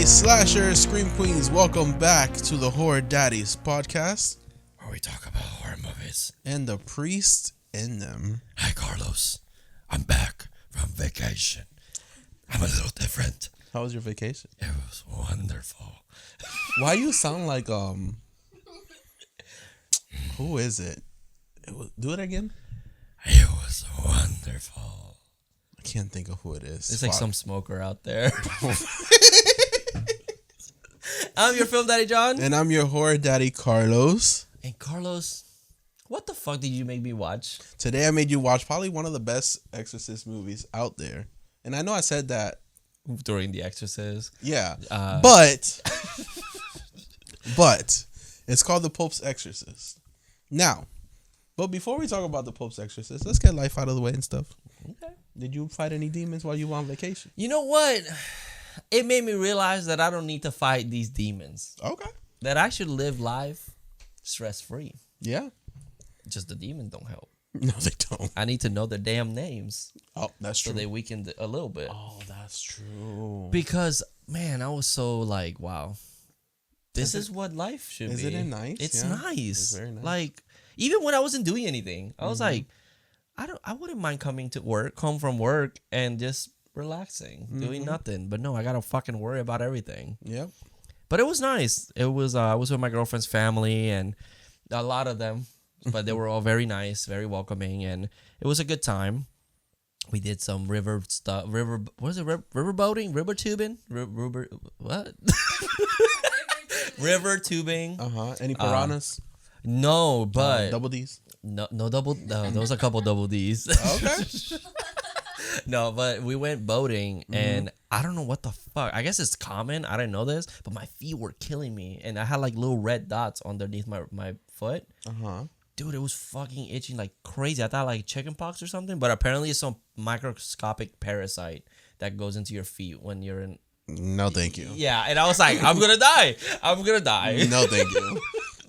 Slashers, Scream Queens, welcome back to the Horror Daddies Podcast, where we talk about horror movies and the priest in them. Hi, Carlos. I'm back from vacation. I'm a little different. How was your vacation? It was wonderful. Why you sound like who is it? Do it again. It was wonderful. I can't think of who it is. It's like some smoker out there. I'm your film daddy, John. And I'm your horror daddy, Carlos. And Carlos, what the fuck did you make me watch? Today I made you watch probably one of the best Exorcist movies out there. And I know I said that during The Exorcist. Yeah. But it's called The Pope's Exorcist. Now, but before we talk about The Pope's Exorcist, let's get life out of the way and stuff. Okay. Did you fight any demons while you were on vacation? You know what? It made me realize that I don't need to fight these demons. Okay. That I should live life stress-free. Yeah. Just the demons don't help. No, they don't. I need to know their damn names. Oh, that's true. So they weakened a little bit. Oh, that's true. Because, man, I was so like, wow. This is what life should be. Isn't it nice? It's yeah. nice. It's very nice. Like, even when I wasn't doing anything, I was like, I wouldn't mind coming to work, home from work, and just relaxing, doing nothing. But no, I gotta fucking worry about everything. Yep. But it was nice. It was I was with my girlfriend's family and a lot of them, but they were all very nice, very welcoming, and it was a good time. We did some river stuff. What was it? River boating? River tubing? River what? River tubing. Any piranhas? No, but Double D's? No, there was a couple double D's. Okay. No, but we went boating, and I don't know what the fuck. I guess it's common. I didn't know this, but my feet were killing me, and I had like little red dots underneath my foot. Dude, it was fucking itching like crazy. I thought like chicken pox or something, but apparently it's some microscopic parasite that goes into your feet when you're in. No, thank you. Yeah, and I was like, I'm gonna die. I'm gonna die. No, thank you.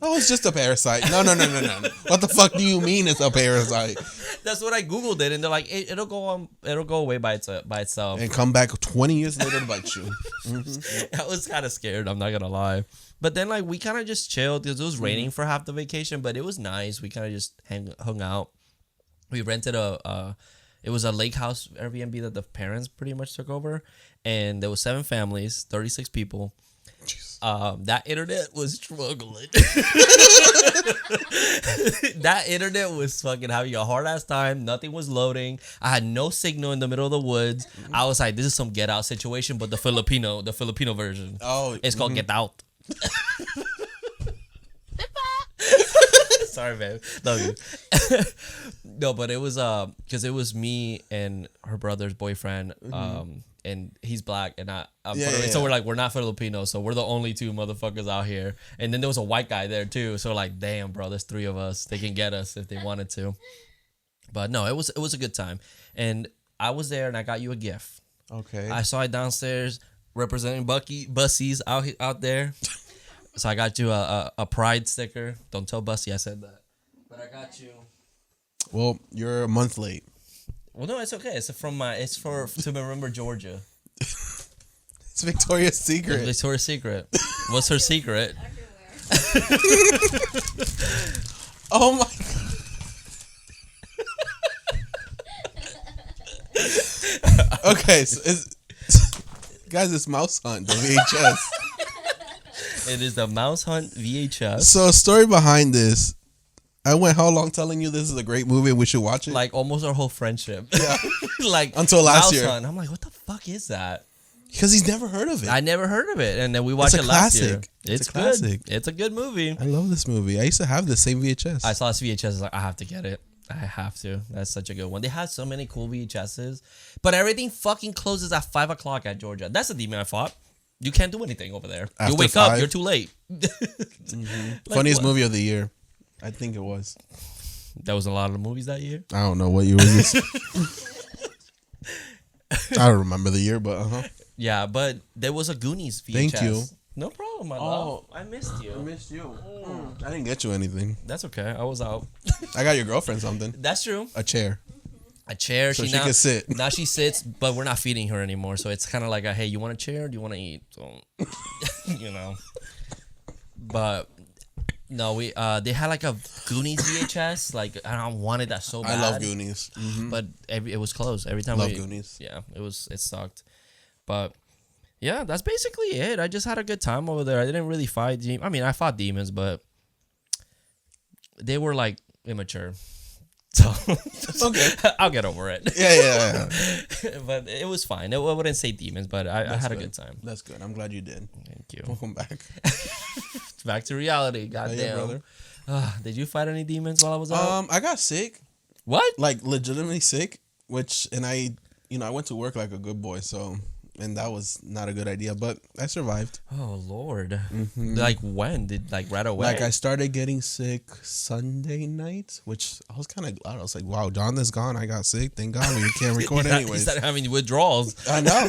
Oh, it's just a parasite. No. What the fuck do you mean it's a parasite? That's what I Googled it, and they're like, it'll go away by itself. And come back 20 years later to bite you. I was kind of scared, I'm not gonna lie. But then like we kind of just chilled because it was raining for half the vacation, but it was nice. We kind of just hung out. We rented it was a lake house Airbnb that the parents pretty much took over, and there was 7 families, 36 people. That internet was struggling. That internet was fucking having a hard ass time. Nothing was loading. I had no signal in the middle of the woods. I was like, this is some Get Out situation, but the Filipino version. Oh, it's called Get Out. Sorry, babe. Love you. No, but it was because it was me and her brother's boyfriend. And he's black, and I'm so we're not Filipino, so we're the only 2 motherfuckers out here. And then there was a white guy there too, so like, damn, bro, there's 3 of us. They can get us if they wanted to. But no, it was a good time, and I was there, and I got you a gift. Okay. I saw it downstairs representing Bussies out there. So I got you a pride sticker. Don't tell Bussy I said that, but I got you. Well, you're a month late. Well, no, it's okay. It's to remember Georgia. It's Victoria's Secret. It's Victoria's Secret. What's her secret? Oh my God. Okay, so guys, it's Mouse Hunt, the VHS. It is the Mouse Hunt VHS. So, story behind this. I went how long telling you this is a great movie and we should watch it? Like almost our whole friendship. Yeah. Like until last year. Hunt. I'm like, what the fuck is that? Because he's never heard of it. I never heard of it, and then we watched it last year. It's a classic. Good. It's a good movie. I love this movie. I used to have the same VHS. I saw this VHS. I was like, I have to get it. I have to. That's such a good one. They had so many cool VHSs, but everything fucking closes at 5 o'clock at Georgia. That's the demon I fought. You can't do anything over there. After you wake 5? up, you're too late. Like, funniest movie of the year. I think it was. That was a lot of the movies that year. I don't know what year was this. I don't remember the year, but Yeah, but there was a Goonies VHS. Thank you. No problem, my love. I missed you. I didn't get you anything. That's okay. I was out. I got your girlfriend something. That's true. A chair. a chair. So she can sit. Now she sits, but we're not feeding her anymore. So it's kind of like hey, you want a chair? Or do you want to eat? So, you know. But no, we they had like a Goonies VHS. Like I wanted that so bad. I love Goonies, but it was closed every time. Love Goonies. Yeah, it sucked. But yeah, that's basically it. I just had a good time over there. I didn't really fight I mean, I fought demons, but they were like immature. So okay, I'll get over it. Yeah. But it was fine. I wouldn't say demons, but I had a good time. That's good. I'm glad you did. Thank you. Welcome back. Back to reality. Goddamn, yeah, brother. Did you fight any demons while I was out? I got sick. What? Like legitimately sick, I went to work like a good boy, and that was not a good idea, but I survived. Oh Lord! Like when did right away? Like I started getting sick Sunday night, which I was kind of glad. I was like, "Wow, John is gone. I got sick. Thank God we can't record anyways." He started having withdrawals. I know.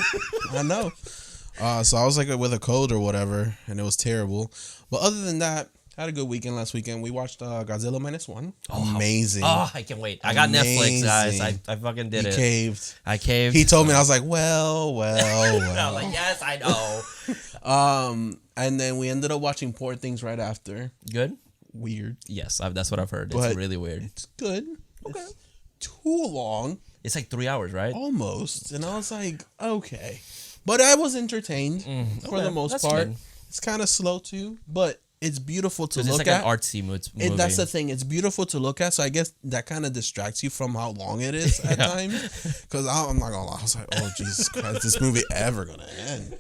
So I was like with a cold or whatever, and it was terrible. But other than that, I had a good weekend last weekend. We watched Godzilla -1. Oh, amazing. Oh, I can't wait. I got Netflix, guys. I fucking did it. Caved. I caved. He told me, I was like, well. I was like, yes, I know. And then we ended up watching Poor Things right after. Good? Weird. Yes, that's what I've heard. It's But really weird. It's good. Okay. It's too long. It's like 3 hours, right? Almost. And I was like, okay. But I was entertained for the most part. Good. It's kind of slow too, but it's beautiful to look at. It's like an artsy movie. That's the thing. It's beautiful to look at. So I guess that kind of distracts you from how long it is at times. Because I'm not gonna lie, I was like, oh Jesus Christ, is this movie ever gonna end?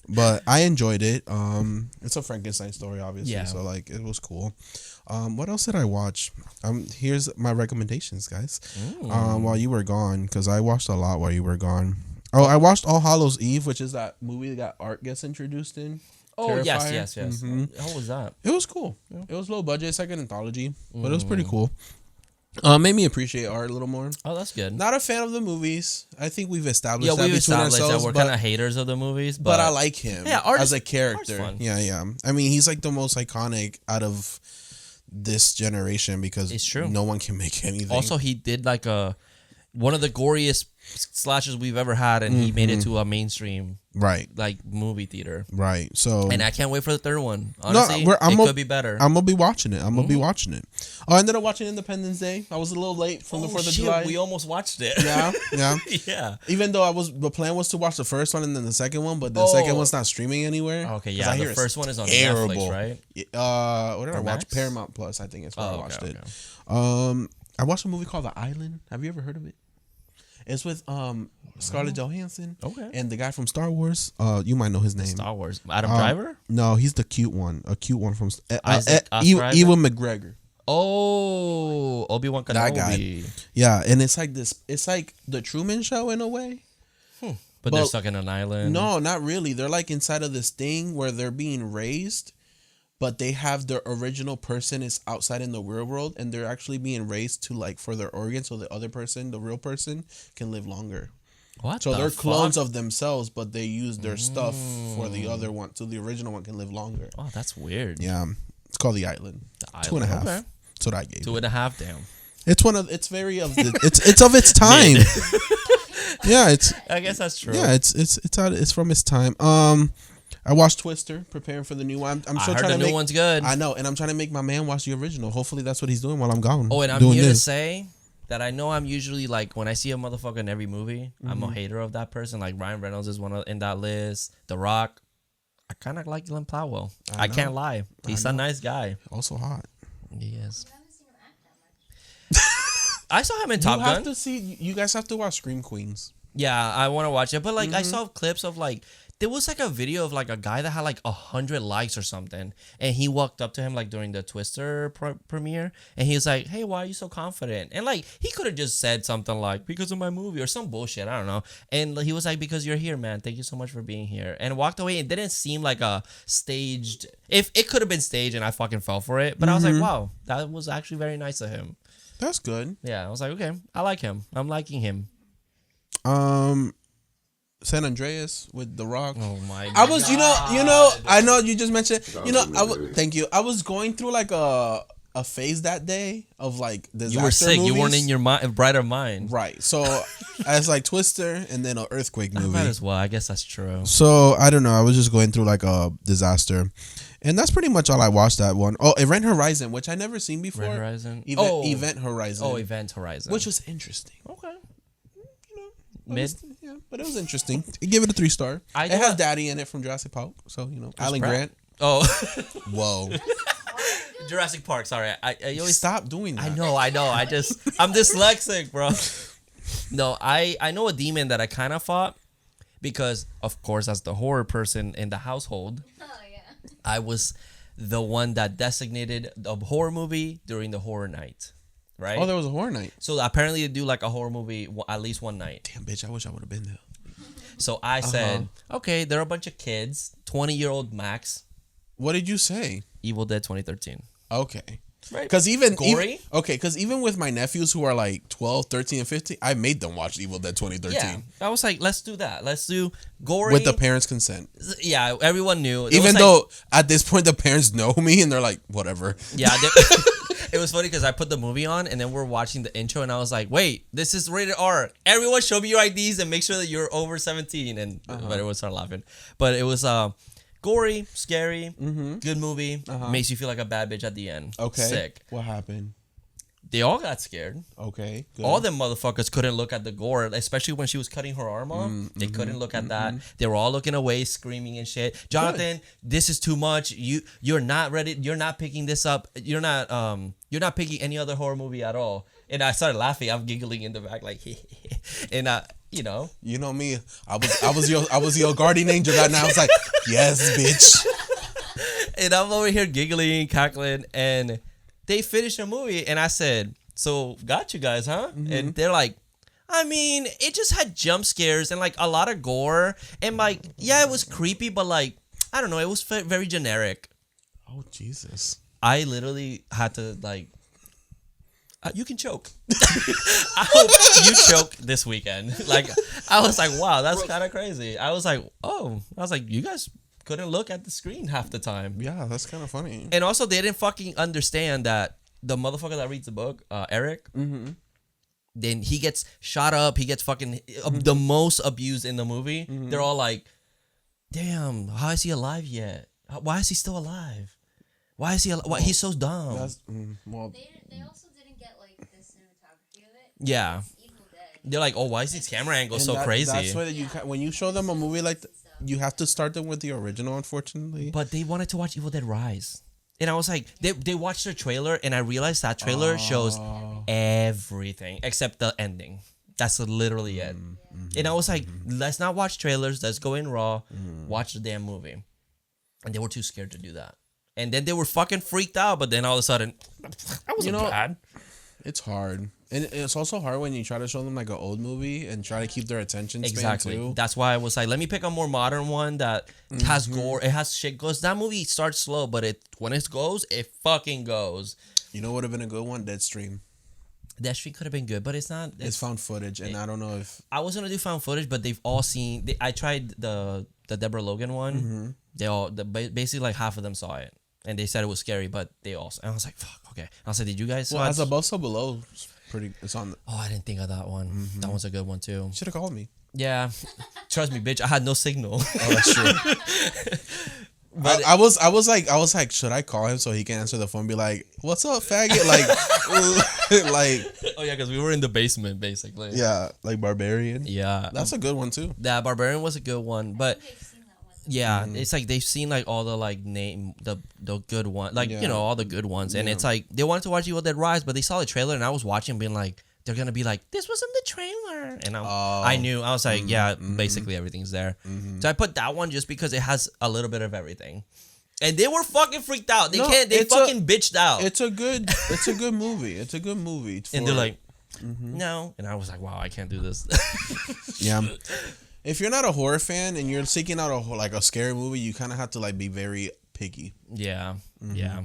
But I enjoyed it. It's a Frankenstein story, obviously. Yeah. So like, it was cool. What else did I watch? Here's my recommendations, guys. While you were gone, because I watched a lot while you were gone. Oh, I watched All Hallows Eve, which is that movie that Art gets introduced in. Oh, Terrifier. yes. How was that? It was cool. Yeah. It was low budget. It's like an anthology, but it was pretty cool. Made me appreciate Art a little more. Oh, that's good. Not a fan of the movies. I think we've established that we're kind of haters of the movies, but I like him as a character. Yeah. I mean, he's like the most iconic out of this generation because it's true. No one can make anything. Also, he did like one of the goriest slashes we've ever had, and he made it to a mainstream like movie theater. Right. So, and I can't wait for the third one. Honestly, it could be better. I'm gonna be watching it. I ended up watching Independence Day. I was a little late from the 4th of July. We almost watched it. Yeah. Yeah. Even though the plan was to watch the first one and then the second one, but the second one's not streaming anywhere. Okay, yeah. The first one is on Netflix, right? What did I watch? Paramount Plus, I think it's where I watched it. I watched a movie called The Island. Have you ever heard of it? It's with Scarlett Johansson. Okay. And the guy from Star Wars. You might know his name. Star Wars. Adam Driver? No, he's the cute one. A cute one from Ewan McGregor. Oh, Obi-Wan Kenobi. That guy. Yeah, and it's like this. It's like the Truman Show in a way. But they're stuck in an island. No, not really. They're like inside of this thing where they're being raised. But they have their original person is outside in the real world, and they're actually being raised to like for their organs, so the other person, the real person, can live longer. What? So they're clones of themselves, but they use their stuff for the other one, so the original one can live longer. Oh, that's weird. Yeah, it's called The Island. 2.5. Okay. That's what I gave. 2.5. Damn. It's one of. It's very of. It's of its time. Yeah, it's. I guess that's true. Yeah, it's from its time. I watched Twister, preparing for the new one. I'm still trying to make the new one's good. I know, and I'm trying to make my man watch the original. Hopefully, that's what he's doing while I'm gone. Oh, and I'm here to say that I know I'm usually like when I see a motherfucker in every movie, I'm a hater of that person. Like Ryan Reynolds is one in that list. The Rock, I kind of like Glenn Powell. I can't lie. He's a nice guy. Also hot. He is. I saw him in Top Gun. You guys have to watch Scream Queens. Yeah, I want to watch it, but like I saw clips of like. There was like a video of like a guy that had like 100 likes or something, and he walked up to him like during the Twister premiere, and he was like, "Hey, why are you so confident?" And like he could have just said something like, "Because of my movie" or some bullshit, I don't know. And he was like, "Because you're here, man. Thank you so much for being here," and walked away. It didn't seem like a staged. If it could have been staged, and I fucking fell for it, but I was like, "Wow, that was actually very nice of him." That's good. Yeah, I was like, "Okay, I like him. I'm liking him." San Andreas with The Rock. Oh my god. I was, I know you just mentioned, thank you. I was going through like a a phase that day of like disaster You were sick. movies. You weren't in your brighter mind. Right. So as like Twister and then an earthquake movie. Might as well. I guess that's true. So I don't know. I was just going through like a disaster, and that's pretty much all I watched that one. Oh, Event Horizon, which I never seen before. Event Horizon. Event Horizon. Oh, Event Horizon. Which was interesting. Okay. You know, Mid. Yeah, but it was interesting. Give it a 3-star. It has Daddy in it from Jurassic Park, so you know Alan Grant. Oh. Whoa. Jurassic Park. Sorry, I always stop doing that. I know. I'm dyslexic, bro. No, I know a demon that I kind of fought because, of course, as the horror person in the household, I was the one that designated the horror movie during the horror night, right? Oh, there was a horror night. So apparently they do like a horror movie at least one night. Damn, bitch! I wish I would have been there. So I said, okay, there are a bunch of kids, 20-year-old max. What did you say? Evil Dead 2013. Okay. Right. Because even gory. Even with my nephews who are like 12, 13, and 15, I made them watch Evil Dead 2013. Yeah, I was like, let's do that. Let's do gory with the parents' consent. Yeah, everyone knew. Even though at this point the parents know me and they're like, whatever. Yeah, it was funny because I put the movie on and then we're watching the intro and I was like, wait, this is rated R. Everyone, show me your IDs and make sure that you're over 17. And but everyone started laughing. But it was gory, scary, good movie. Makes you feel like a bad bitch at the end. Okay. Sick. What happened? They all got scared. Okay. Good. All them motherfuckers couldn't look at the gore, especially when she was cutting her arm off. They couldn't look at that. They were all looking away, screaming and shit. Jonathan, this is too much. You're not ready. You're not picking this up. You're not picking any other horror movie at all. And I started laughing. I'm giggling in the back like, and you know. You know me. I was your guardian angel right now. I was like, yes, bitch. And I'm over here giggling, cackling, and they finished the movie, and I said, "So got you guys, huh?" And they're like, "I mean, it just had jump scares and like a lot of gore, and like, yeah, it was creepy, but like, I don't know, it was very generic." Oh Jesus! I literally had to like. You can choke. I hope you choke this weekend. Like, I was like, wow, that's kind of crazy. I was like, you guys couldn't look at the screen half the time. Yeah, that's kind of funny. And also, they didn't fucking understand that the motherfucker that reads the book, Eric, then he gets shot up. He gets fucking the most abused in the movie. They're all like, damn, how is he alive yet? Why is he still alive? Why is he? Why he's so dumb? That's, well, they also didn't get like the cinematography of it. Yeah. Evil Dead. They're like, oh, why is his camera angle so crazy? That's why when you show them a movie like you have to start them with the original, unfortunately. But they wanted to watch Evil Dead Rise. And I was like, they watched the trailer, and I realized that trailer shows everything except the ending. That's literally it. And I was like, let's not watch trailers. Let's go in raw, watch the damn movie. And they were too scared to do that. And then they were fucking freaked out. But then all of a sudden, that wasn't bad. It's hard. And it's also hard when you try to show them like an old movie and try to keep their attention span too. That's why I was like, let me pick a more modern one that has gore. It has shit goes. That movie starts slow, but when it goes, it fucking goes. You know what would have been a good one? Deadstream. Deadstream could have been good, but it's not. It's found footage, and I don't know if I was gonna do found footage, but they've all seen. I tried the Deborah Logan one. They all basically like half of them saw it, and they said it was scary, but they also. And I was like, fuck, okay. I was like, did you guys? Well, as above, so below. It's on. Oh, I didn't think of that one. That one's a good one too. Should have called me. Yeah, trust me, bitch. I had no signal. Oh, that's true. But I was like, should I call him so he can answer the phone? And be like, what's up, faggot? Like, oh yeah, because we were in the basement basically. Yeah, like Barbarian. Yeah, that's a good one too. That Barbarian was a good one, but yeah, it's like they've seen like all the like the good one, like you know all the good ones, and it's like they wanted to watch Evil Dead Rise, but they saw the trailer, and I was watching, being like, they're gonna be like, this was in the trailer, and I knew. I was like, yeah, basically everything's there. So I put that one just because it has a little bit of everything, and they were fucking freaked out. They fucking bitched out. It's a good movie. It's a good movie. And they're like, no, and I was like, wow, I can't do this. Yeah. If you're not a horror fan and you're seeking out a scary movie, you kind of have to like be very picky. Yeah. Yeah.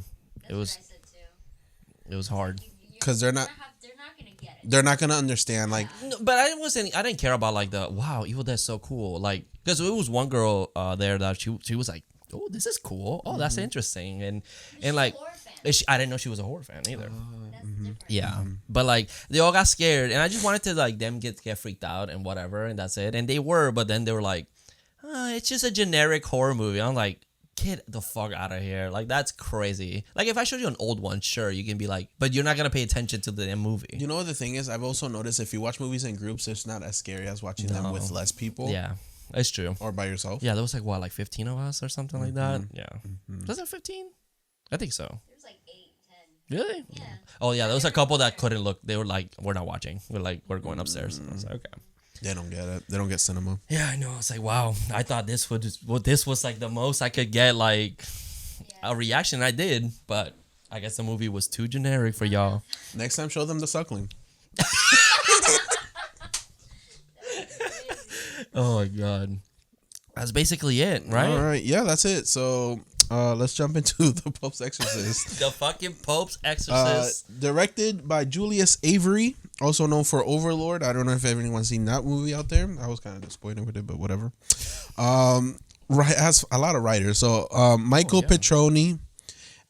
That's what I said too. It was hard because they're not gonna get it. They're not gonna understand like. No, but I didn't care about like the wow, Evil Dead's so cool. Like because it was one girl there that she was like, oh, this is cool. Oh, that's interesting. And like. Horror fan. I didn't know she was a horror fan either. That's different. Yeah, but like they all got scared, and I just wanted to like them get freaked out and whatever, and that's it. And they were, but then they were like, "It's just a generic horror movie." I'm like, "Get the fuck out of here!" Like that's crazy. Like if I showed you an old one, sure, you can be like, but you're not gonna pay attention to the damn movie. You know what the thing is? I've also noticed if you watch movies in groups, it's not as scary as watching them with less people. Yeah, it's true. Or by yourself. Yeah, there was like 15 of us or something like that. Yeah, was it 15? I think so. There was like 8, 10. Really? Yeah. Oh yeah, there was a couple that couldn't look. They were like, "We're not watching. We're going upstairs." I was like, "Okay." They don't get it. They don't get cinema. Yeah, I know. It's like, wow. I thought this was like the most I could get like a reaction. I did, but I guess the movie was too generic for y'all. Next time, show them The Suckling. Oh my god, that's basically it, right? All right. Yeah, that's it. So let's jump into The Pope's Exorcist. The fucking Pope's Exorcist. Directed by Julius Avery, also known for Overlord. I don't know if anyone's seen that movie out there. I was kind of disappointed with it, but whatever. Right, has a lot of writers. So Michael Petroni,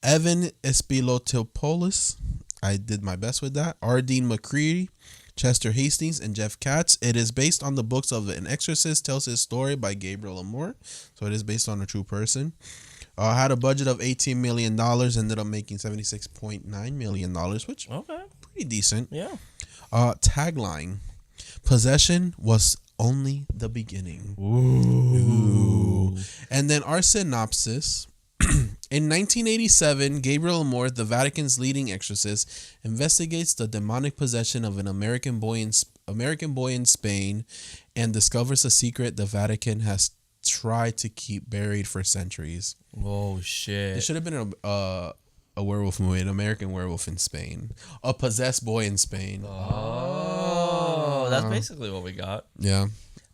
Evan Espilotopoulos. I did my best with that. R. Dean McCreary, Chester Hastings, and Jeff Katz. It is based on the books of An Exorcist Tells His Story by Gabriel Amor. So it is based on a true person. Had a budget of $18 million, ended up making $76.9 million, which pretty decent. Yeah. Tagline: Possession was only the beginning. Ooh. And then our synopsis. In 1987, Gabriel Amor, the Vatican's leading exorcist, investigates the demonic possession of an American boy in Spain and discovers a secret the Vatican has tried to keep buried for centuries. Oh shit! It should have been a werewolf movie, an American werewolf in Spain, a possessed boy in Spain. Oh, that's basically what we got. Yeah.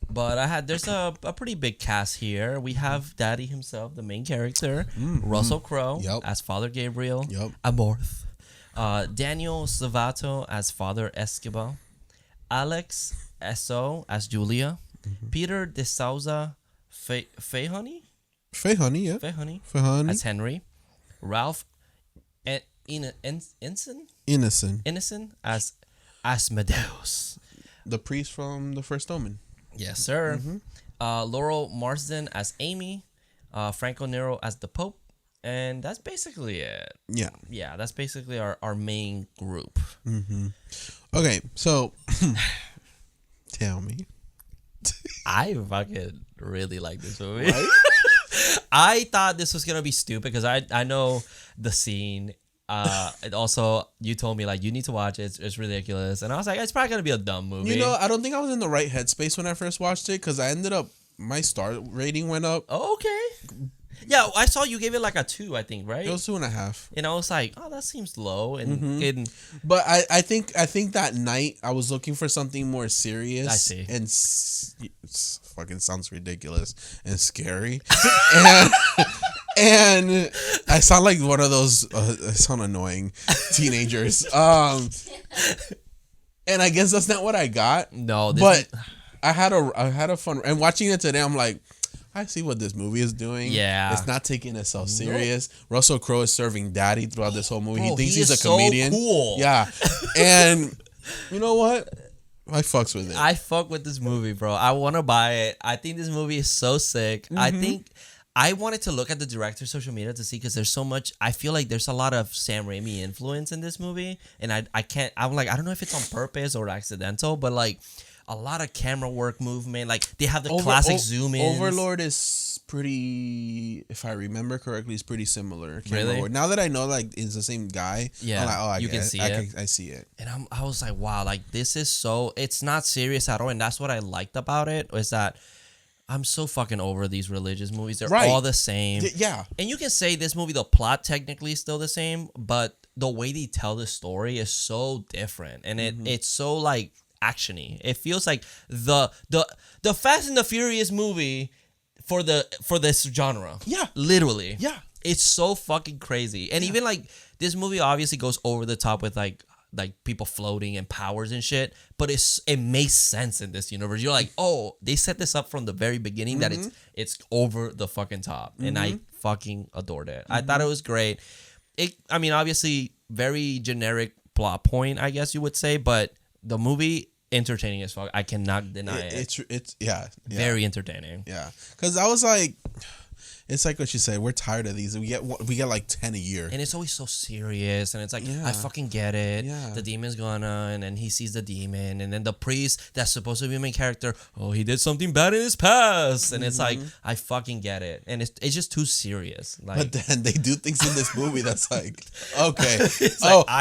But there's a pretty big cast here. We have Daddy himself, the main character, Russell Crowe as Father Gabriel, Amorth, Daniel Savato as Father Escobar, Alex Esso as Julia, Peter De Souza Fayhoney as Henry, Ralph Innocent as Asmodeus, the priest from The First Omen. Yes, sir. Laurel Marsden as Amy, Franco Nero as the Pope, and that's basically it. Yeah, that's basically our main group. Okay, so tell me. I fucking really like this movie. Right? I thought this was gonna be stupid because I know the scene. And also, you told me like you need to watch it. It's ridiculous, and I was like, it's probably gonna be a dumb movie. You know, I don't think I was in the right headspace when I first watched it because I ended up my star rating went up. Oh, okay. Yeah, I saw you gave it like a 2, I think, right? It was 2.5. And I was like, oh, that seems low. And but I think that night I was looking for something more serious. I see. And it fucking sounds ridiculous and scary. And I sound like one of those. I sound annoying teenagers. And I guess that's not what I got. No, but I had a fun. And watching it today, I'm like, I see what this movie is doing. Yeah, it's not taking itself serious. Russell Crowe is serving daddy throughout this whole movie. Bro, he thinks he's a comedian. So cool. Yeah, and you know what? I fucks with it. I fuck with this movie, bro. I want to buy it. I think this movie is so sick. I think. I wanted to look at the director's social media to see because there's so much. I feel like there's a lot of Sam Raimi influence in this movie, and I can't. I'm like, I don't know if it's on purpose or accidental, but like a lot of camera work, movement. Like they have the classic zoom in. Overlord is pretty, if I remember correctly, is pretty similar. Really? Work. Now that I know like it's the same guy, yeah, I'm like, oh, you can see it. I see it, and I was like, wow, like this is so. It's not serious at all, and that's what I liked about it is that. I'm so fucking over these religious movies. They're all the same. Yeah. And you can say this movie, the plot technically is still the same, but the way they tell the story is so different. And it's so like action-y. It feels like the Fast and the Furious movie for this genre. Yeah. Literally. Yeah. It's so fucking crazy. And even like this movie obviously goes over the top with like people floating and powers and shit, but it makes sense in this universe. You're like, oh, they set this up from the very beginning that it's over the fucking top, and I fucking adored it. I thought it was great. I mean, obviously, very generic plot point, I guess you would say, but the movie entertaining as fuck. I cannot deny it. It's very entertaining. Yeah, because I was like, it's like what you said. We're tired of these. We get like 10 a year, and it's always so serious. And it's like, I fucking get it. Yeah. The demon's gonna, and then he sees the demon, and then the priest that's supposed to be the main character. Oh, he did something bad in his past, and it's like, I fucking get it. And it's just too serious. Like, but then they do things in this movie that's like, okay,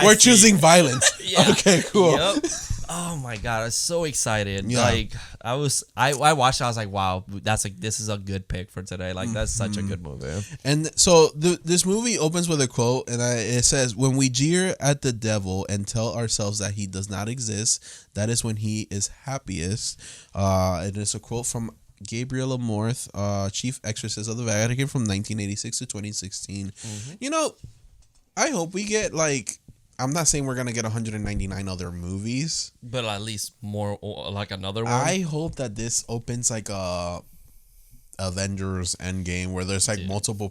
we're choosing violence. Yeah. Okay, cool. Yep. Oh my god, I was so excited. Yeah. Like I watched it, I was like, wow, this is a good pick for today. Like that's such a good movie. And so this movie opens with a quote, and it says, "When we jeer at the devil and tell ourselves that he does not exist, that is when he is happiest." It is a quote from Gabriel Amorth, chief exorcist of the Vatican from 1986 to 2016. You know, I hope we get like, I'm not saying we're going to get 199 other movies, but at least more, like another one. I hope that this opens like a Avengers Endgame where there's like multiple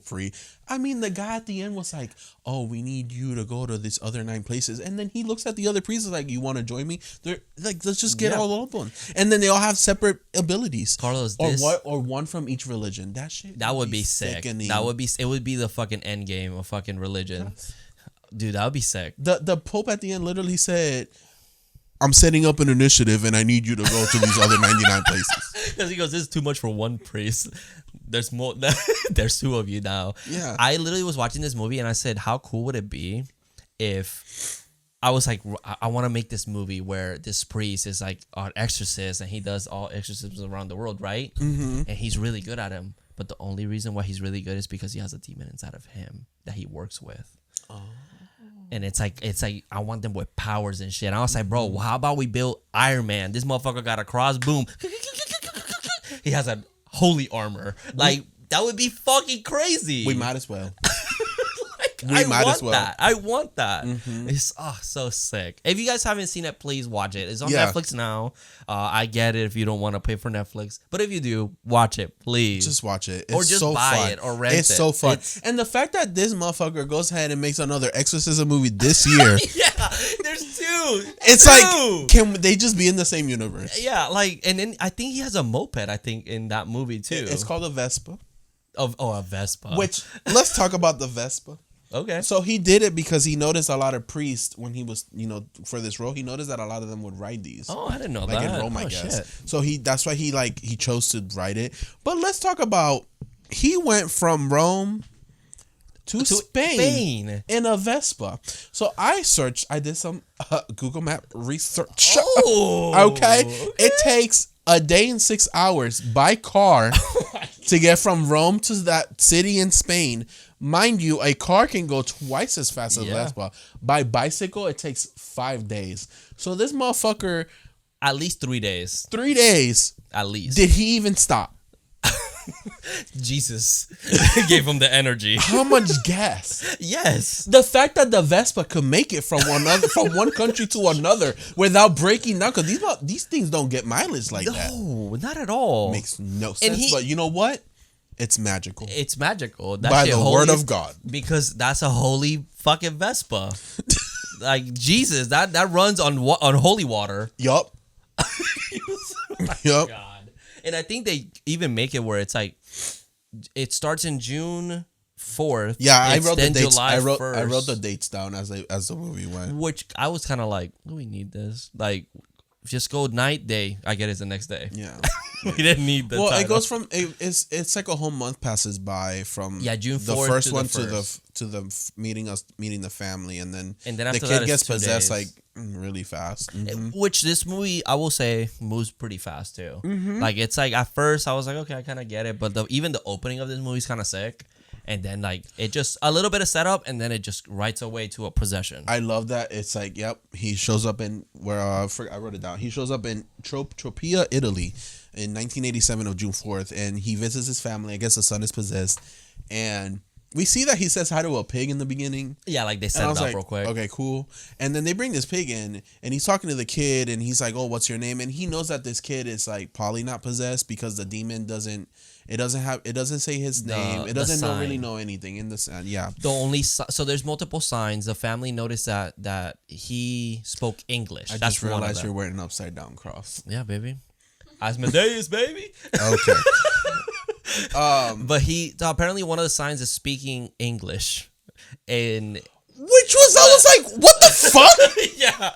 I mean, the guy at the end was like, "Oh, we need you to go to these other 9 places," and then he looks at the other priests like, "You want to join me?" They're like, "Let's just get all of them," and then they all have separate abilities. Carlos, or one from each religion. That would be sick. Sickening. It would be the fucking end game of fucking religion. Dude, that would be sick. The Pope at the end literally said, "I'm setting up an initiative and I need you to go to these other 99 places." Because he goes, "This is too much for one priest. There's more. There's 2 of you now." Yeah. I literally was watching this movie and I said, how cool would it be if I was like, I want to make this movie where this priest is like an exorcist and he does all exorcisms around the world, right? Mm-hmm. And he's really good at them. But the only reason why he's really good is because he has a demon inside of him that he works with. Oh. And it's like I want them with powers and shit. And I was like, bro, how about we build Iron Man? This motherfucker got a cross, boom. He has a holy armor. Like, that would be fucking crazy. We might as well. I want that. Mm-hmm. It's so sick. If you guys haven't seen it, please watch it. It's on Netflix now. I get it if you don't want to pay for Netflix, but if you do, watch it, please. Just watch it. It's or just so buy fun. it or rent it. It's so fun. And the fact that this motherfucker goes ahead and makes another exorcism movie this year. Yeah, there's 2. It's like, can they just be in the same universe? Yeah, like, and then I think he has a moped, I think, in that movie too. It's called a Vespa. A Vespa. Which, let's talk about the Vespa. Okay. So he did it because he noticed a lot of priests when he was, for this role, he noticed that a lot of them would ride these. Oh, I didn't know like that. Like in Rome, I guess. Shit. So that's why he chose to ride it. But let's talk about, he went from Rome to Spain in a Vespa. So I did some Google Map research. Oh. Okay. It takes a day and 6 hours by car to get from Rome to that city in Spain. Mind you, a car can go twice as fast as Vespa. By bicycle, it takes 5 days. So this motherfucker, at least 3 days. 3 days. At least. Did he even stop? Jesus gave him the energy. How much gas? Yes. The fact that the Vespa could make it from one country to another without breaking down, because these things don't get mileage like that. No, not at all. Makes no sense. But you know what? It's magical. It's magical. That by the word of God. Because that's a holy fucking Vespa. Like, Jesus, that runs on holy water. Yup. Yup. God. And I think they even make it where it's like, it starts in June 4th. Yeah, I wrote the dates. July I wrote 1st, the dates down as the movie went. Which I was kind of like, do we need this? Like, just go night, day. I get it's the next day. Yeah. We didn't need the title. It goes from it's like a whole month passes by from June 4th the first to one the to the meeting the family, and then after the kid that gets it's 2 possessed days. like really fast. Mm-hmm. Which this movie, I will say, moves pretty fast too. Mm-hmm. Like, it's like at first I was like, okay, I kind of get it, but even the opening of this movie is kind of sick. And then, like, it just a little bit of setup, and then it just rights away to a possession. I love that. It's like, yep, he shows up in where I wrote it down. He shows up in Tropea, Italy, in 1987 of June 4th, and he visits his family. I guess the son is possessed, and we see that he says hi to a pig in the beginning. Yeah, like they set And I it was up like, real quick. okay, cool. And then they bring this pig in, and he's talking to the kid, and he's like, "Oh, what's your name?" And he knows that this kid is like probably not possessed because the demon doesn't say his name. It doesn't really know anything in the sign. Yeah. The only so there's multiple signs. The family noticed that he spoke English. I That's just one of realized them. you're wearing an upside down cross. Yeah, baby. Asmodeus, baby. Okay. But so apparently one of the signs is speaking English, and I was like, what the fuck? yeah,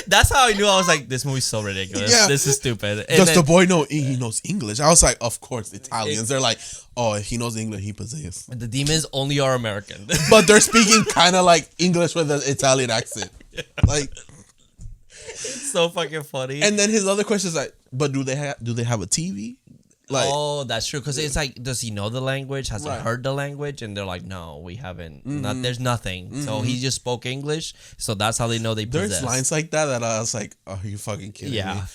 that's how I knew. I was like, this movie's so ridiculous. Yeah. This is stupid. And Does then, the boy know he knows English? I was like, of course, Italians. They're like, oh, if he knows English, he possessed. the demons only are American. But they're speaking kind of like English with an Italian accent. Like, So fucking funny. and then his other question is like, but do they have a TV? Like, oh, that's true. Because it's like, does he know the language? Has Right. he heard the language? And they're like, no, we haven't. There's nothing. So he just spoke English. So that's how they know they possess. there's lines like that I was like, oh, you fucking kidding me? Yeah.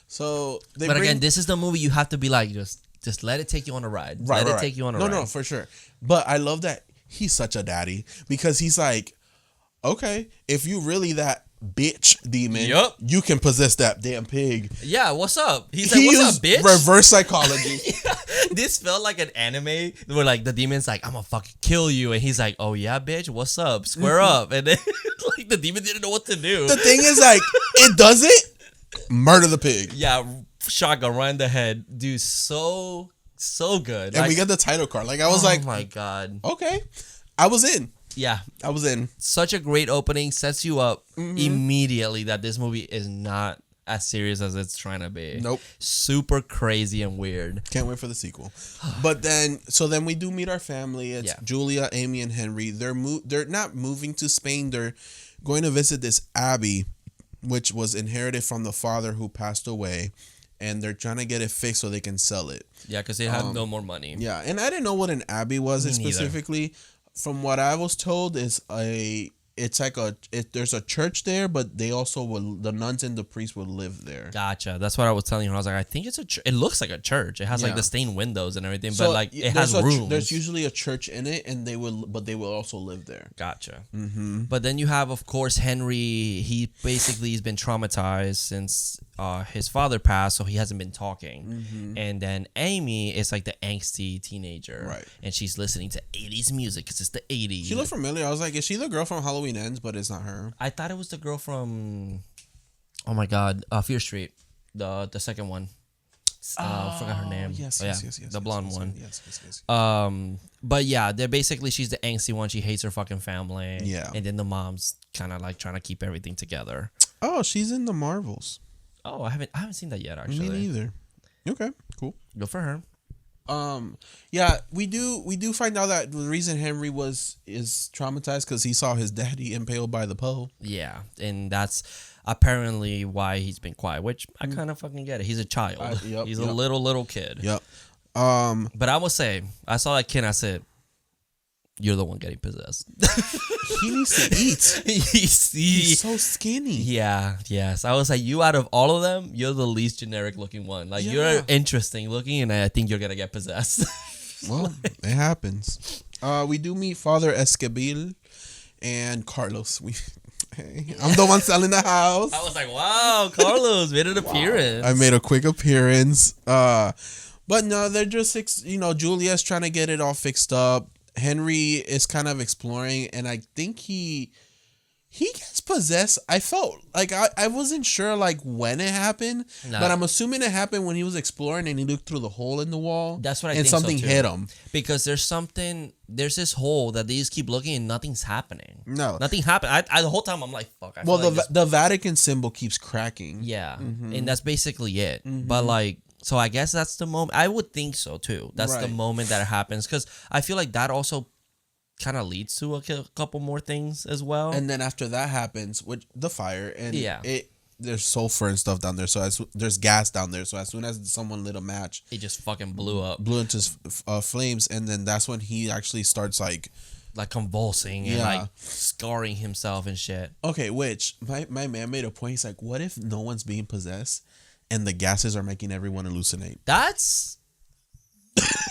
So they But bring, again, this is the movie you have to be like, just let it take you on a ride. right, let right, it take you on a no, ride. No, for sure. But I love that he's such a daddy because he's like, okay, if you really that bitch demon, Yup. you can possess that damn pig. Yeah, what's up? He's He like, what's used up, bitch? reverse psychology. This felt like an anime where like the demon's like, I'm gonna fucking kill you, and he's like, oh yeah, bitch, what's up? Square up, and then like the demon didn't know what to do. The thing is, like, it does it. Murder the pig. Yeah, shotgun right in the head, dude. So good. And we get the title card. Like, I was oh like, my god. okay. I was in. Yeah, I was in. such a great opening. Sets you up Mm-hmm. immediately that this movie is not as serious as it's trying to be. Nope. Super crazy and weird. Can't wait for the sequel. But then we do meet our family. It's Yeah. Julia, Amy, and Henry. They're not moving to Spain. They're going to visit this abbey, which was inherited from the father who passed away. And they're trying to get it fixed so they can sell it. Yeah, because they have no more money. Yeah, and I didn't know what an abbey was Me neither. specifically. From what I was told, there's a church there, but they also the nuns and the priests will live there. Gotcha. That's what I was telling you. I was like, I think it's it looks like a church. It has like Yeah. the stained windows and everything, So but like it has rooms. There's usually a church in it, and they will also live there. Gotcha. Mm-hmm. But then you have, of course, Henry. He basically has been traumatized since his father passed, so he hasn't been talking. And then Amy is like the angsty teenager, Right. And she's listening to 80s music because it's the 80s. She looked familiar. I was like, is she the girl from Halloween Ends? But it's not her. I thought it was the girl from, oh my god, Fear Street, the second one. Forgot her name. Yes, Oh, yes, yeah, yes, yes. the blonde one. Yes. But yeah, they're basically she's the angsty one. She hates her fucking family. Yeah. And then the mom's kind of like trying to keep everything together. Oh, she's in the Marvels. Oh, I haven't seen that yet actually. Me neither. Okay, cool. Good for her. Yeah, we do find out that the reason Henry is traumatized because he saw his daddy impaled by the pole. Yeah, and that's apparently why he's been quiet, which I kind of fucking get it. He's a child. He's a little kid. Yep. But I will say, I saw that kid and I said, you're the one getting possessed. He needs to eat. He's so skinny. Yeah, yes. I was like, you out of all of them, you're the least generic looking one. Like, you're interesting looking, and I think you're going to get possessed. Well, it happens. We do meet Father Escobil and Carlos. I'm the one selling the house. I was like, wow, Carlos made an appearance. I made a quick appearance. But no, they're just, Julia's trying to get it all fixed up. Henry is kind of exploring, and I think he gets possessed. I felt like I wasn't sure like when it happened, but I'm assuming it happened when he was exploring and he looked through the hole in the wall. That's what I think. And something hit him. Because there's this hole that they just keep looking and nothing's happening. No. Nothing happened. I the whole time I'm like, fuck. Well, the Vatican symbol keeps cracking. Yeah. And that's basically it. But like, so I guess that's the moment. I would think so too. That's the moment that it happens. Because I feel like that also kind of leads to a couple more things as well. And then after that happens, with the fire, and there's sulfur and stuff down there. So there's gas down there. So as soon as someone lit a match, it just fucking blew into flames. And then that's when he actually starts like convulsing and like scarring himself and shit. Okay, which my man made a point. He's like, what if no one's being possessed and the gases are making everyone hallucinate? That's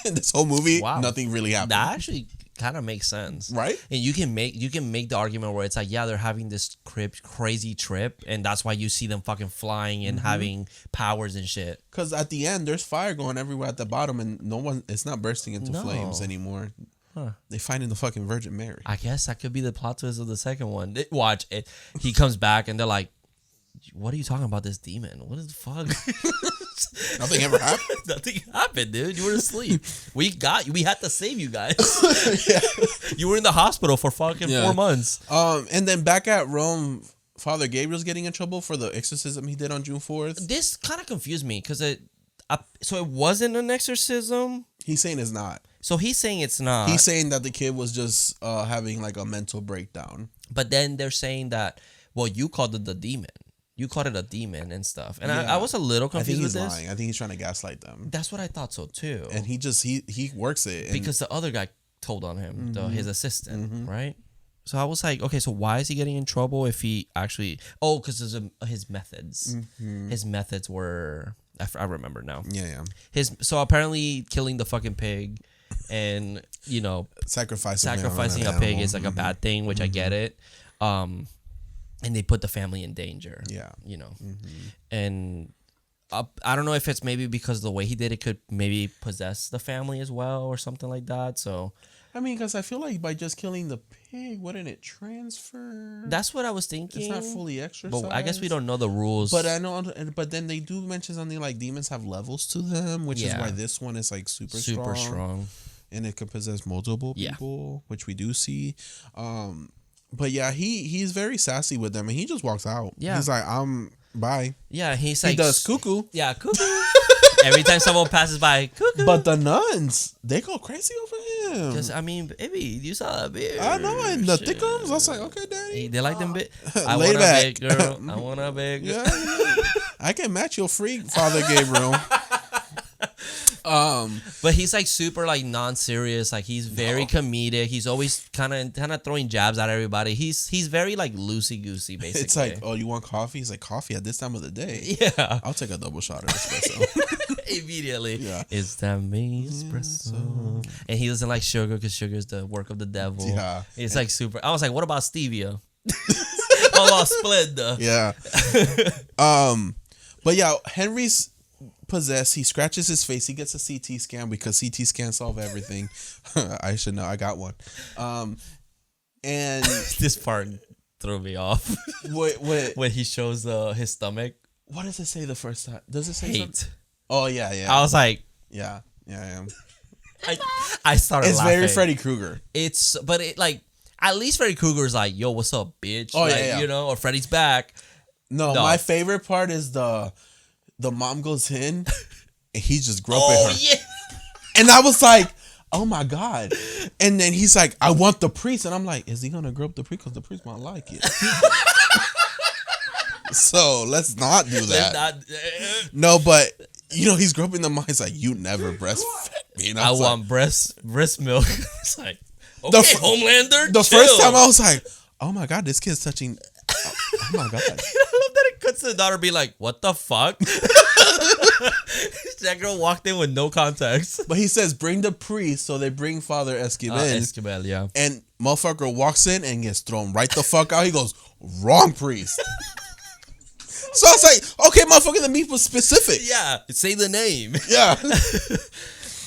this whole movie, nothing really happened. That actually kind of makes sense, right? And you can make the argument where it's like, yeah, they're having this crazy trip, and that's why you see them fucking flying and having powers and shit. Because at the end, there's fire going everywhere at the bottom, and it's not bursting into flames anymore. Huh. They finding the fucking Virgin Mary. I guess that could be the plot twist of the second one. Watch it. He comes back, and they're like, "What are you talking about? This demon? What the fuck?" Nothing ever happened. Nothing happened, dude. You were asleep. We had to save you guys. Yeah. You were in the hospital for fucking 4 months. And then back at Rome, Father Gabriel's getting in trouble for the exorcism he did on June 4th. This kind of confused me because so it wasn't an exorcism. He's saying it's not. So he's saying it's not. He's saying that the kid was just having like a mental breakdown. But then they're saying that, well, you called it the demon. You called it a demon and stuff. And I was a little confused with this. I think he's lying. I think he's trying to gaslight them. That's what I thought so too. And he works it. Because the other guy told on him, his assistant, right? So I was like, okay, so why is he getting in trouble if he actually... Oh, because his methods. His methods were... I remember now. Yeah. So apparently killing the fucking pig and, sacrificing a pig is like a bad thing, which I get it. And they put the family in danger. Yeah. And I don't know if it's maybe because the way he did it could maybe possess the family as well or something like that. So, I mean, because I feel like by just killing the pig, wouldn't it transfer? That's what I was thinking. It's not fully exorcised. But I guess we don't know the rules. But I know. But then they do mention something like demons have levels to them, which is why this one is like super strong. And it could possess multiple people, which we do see. But yeah, he's very sassy with them, and he just walks out. Yeah, he's like, bye. Yeah, he does cuckoo. Yeah, cuckoo. Every time someone passes by, cuckoo. But the nuns, they go crazy over him. Because I mean, baby, you saw that beard. I know, and the thickums. I was like, okay, daddy. They like them big. I want a big girl. I want a big girl. Yeah. I can match your freak, Father Gabriel. But he's like super like non-serious, like he's very comedic. He's always kind of throwing jabs at everybody. He's very like loosey-goosey basically. It's like, oh, you want coffee? He's like, coffee at this time of the day? Yeah, I'll take a double shot of espresso. Immediately. Yeah, it's that me espresso. And he doesn't like sugar because sugar is the work of the devil. Yeah, it's like super. I was like, what about stevia? What about Splenda? Yeah. But yeah, Henry's possessed. He scratches his face. He gets a CT scan because CT scans solve everything. I should know. I got one. And this part threw me off. When he shows his stomach. What does it say the first time? Does it say hate? Something? Oh yeah. I was like, yeah. I started. It's laughing. very Freddy Krueger. But it like at least Freddy Krueger's like, yo, what's up, bitch? Oh like, yeah. Or Freddy's back. No, my favorite part is the mom goes in and he's just groping her. Yeah. And I was like, oh my God. And then he's like, I want the priest. And I'm like, is he going to grope the priest? Because the priest might like it. So let's not do that. No, but he's groping the mom. He's like, you never breastfed me. And I want breast milk. It's like, okay, Homelander. The first time I was like, oh my God, this kid's touching. Oh my God. I love that it cuts to the daughter be like, what the fuck? That girl walked in with no context. But he says, bring the priest. So they bring Father Esquivel. Esquivel, yeah. And motherfucker walks in and gets thrown right the fuck out. He goes, wrong priest. So I was like, okay, motherfucker, let me be specific. Yeah, say the name. Yeah.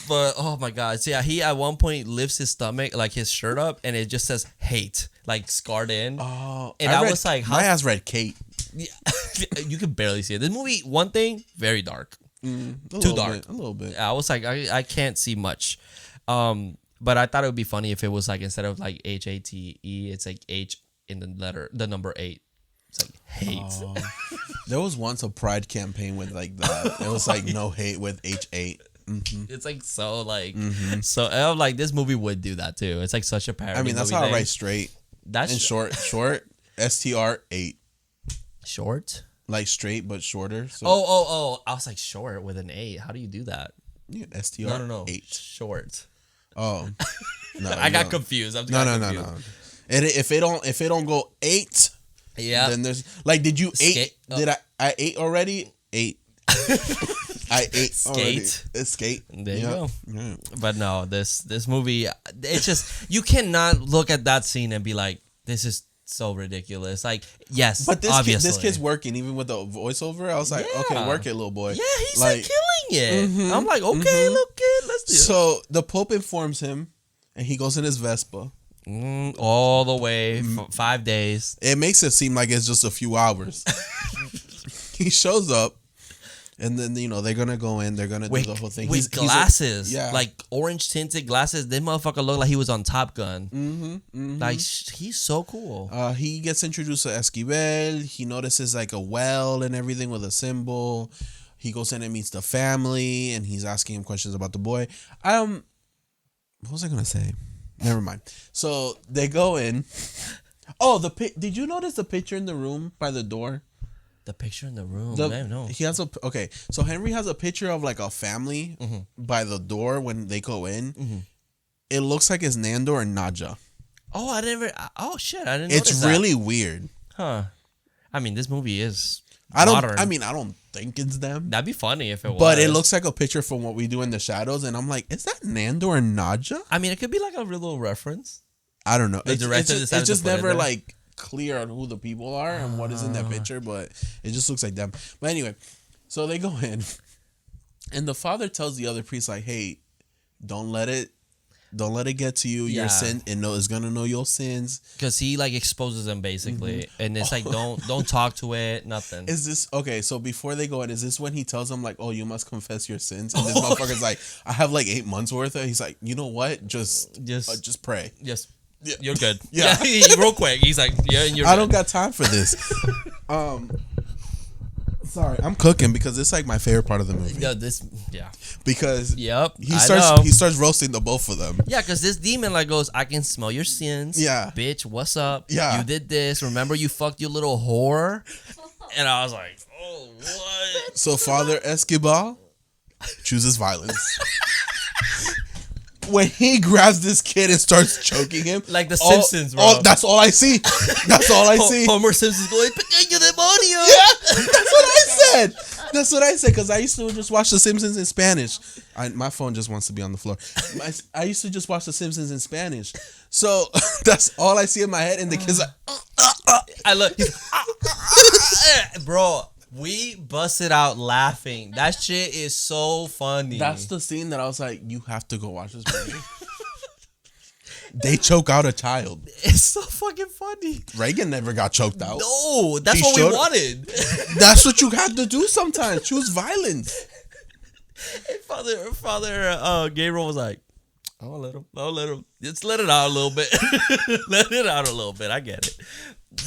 But oh my God, so yeah, he at one point lifts his stomach, like his shirt up, and it just says hate, like scarred in. Oh, and I was like, my ass read Kate. Yeah, you can barely see it. This movie, one thing, very dark, too dark, a little bit. I was like, I can't see much. But I thought it would be funny if it was like instead of like HATE, it's like H in the number 8. It's like hate. There was once a pride campaign with like that. It was like no hate with H8. Mm-hmm. It's like so like so I'm like this movie would do that too. It's like such a parody. I mean that's how I write straight. That's short STR8. Short? Like straight but shorter. So. Oh! I was like short with an 8. How do you do that? Yeah, STR. No. 8. Short. Oh, no. I got confused. No. And if it don't go 8, yeah. Then there's like, did you 8? Did I 8 already? 8. I ate Skate. Skate. There you go. Yeah. But no, this movie, it's just, you cannot look at that scene and be like, this is so ridiculous. Like, yes, But obviously. this kid's working even with the voiceover. I was like, Yeah. okay, work it, little boy. Yeah, he's like killing it. Mhm, I'm like, okay, little kid, let's do it. So the Pope informs him, and he goes in his Vespa. All the way, 5 days. It makes it seem like it's just a few hours. He shows up, and then they're gonna go in. They're gonna do the whole thing with glasses, like orange tinted glasses. This motherfucker looked like he was on Top Gun. Like he's so cool. He gets introduced to Esquivel. He notices like a well and everything with a symbol. He goes in and meets the family, and he's asking him questions about the boy. What was I gonna say? Never mind. So they go in. Oh, did you notice the picture in the room by the door? The picture in the room. No. He has okay. So Henry has a picture of like a family by the door when they go in. It looks like it's Nandor and Nadja. Oh, I didn't. Oh shit, I didn't. It's really weird. Huh? I mean, this movie is. I don't think it's them. That'd be funny if it was. But it looks like a picture from What We Do in the Shadows, and I'm like, is that Nandor and Nadja? I mean, it could be like a real little reference. I don't know. The director decided it's just to put it never there. like clear on who the people are and what is in that picture, but it just looks like them. But anyway, so they go in, and the father tells the other priest like, "Hey, don't let it get to you. Your sin, it's gonna know your sins." Because he like exposes them basically, and it's like don't talk to it, nothing. Is this okay? So before they go in, is this when he tells them like, "Oh, you must confess your sins"? And this motherfucker's like, "I have like 8 months worth of." He's like, "You know what? Just pray." Just Yeah. you're good. Yeah. Real quick. He's like, yeah, and you're I good. don't got time for this. Sorry, I'm cooking because it's like my favorite part of the movie. Yeah. Because Yep. he starts roasting the both of them. Yeah, because this demon like goes, I can smell your sins. Yeah. Bitch, what's up? Yeah. You did this. Remember you fucked your little whore? And I was like, oh, what? So Father Escobar chooses violence. When he grabs this kid and starts choking him, Like the Simpsons, bro. That's all I see. That's all I see. Homer Simpson's going, pequeño demonio. Yeah, that's what I said. That's what I said because I used to just watch The Simpsons in Spanish. My phone just wants to be on the floor. I used to just watch The Simpsons in Spanish. So that's all I see in my head. And the kid's like, I look, bro. We busted out laughing. That shit is so funny. that's the scene that I was like, you have to go watch this movie. They choke out a child. It's so fucking funny. Reagan never got choked out. No, that's He what we showed- wanted. That's what you have to do sometimes. Choose violence. Father Gabriel was like, I'll let him. Just let it out a little bit. Let it out a little bit. I get it.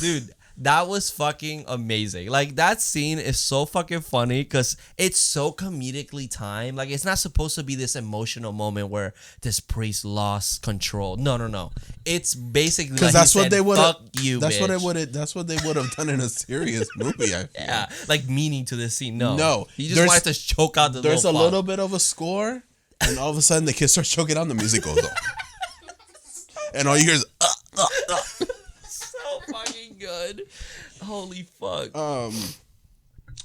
Dude, that was fucking amazing. Like, that scene is so fucking funny because it's so comedically timed. Like, it's not supposed to be this emotional moment where this priest lost control. No. It's basically Because like that's what they would have. That's That's what they would have done in a serious movie. I feel. Yeah, like meaning to this scene. No. He just There's- wanted to choke out the There's a little little bit of a score, and all of a sudden the kid starts choking out, and the music goes off, and all you hear is. So fucking good. Holy fuck.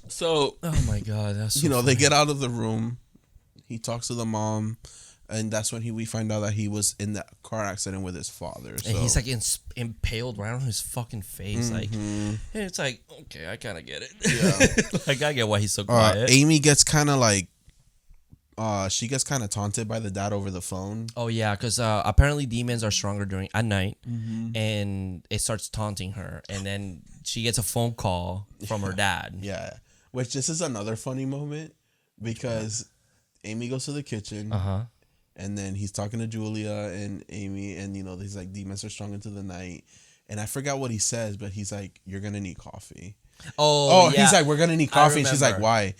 So Oh my god, that's so they get out of the room. He talks to the mom, and that's when we find out that he was in that car accident with his father. So. And he's like impaled right on his fucking face, like, and it's like, okay, I kind of get it. Yeah. Like, I get why he's so quiet. Amy gets kind of like, she gets kind of taunted by the dad over the phone. Oh yeah, because apparently demons are stronger at night, and it starts taunting her, and then she gets a phone call from her dad. Yeah, which this is another funny moment because Amy goes to the kitchen. And then he's talking to Julia and Amy, and he's like, demons are strong into the night. And I forgot what he says, but he's like, you're gonna need coffee. Oh yeah. He's like, we're gonna need coffee, and she's like, remember. why?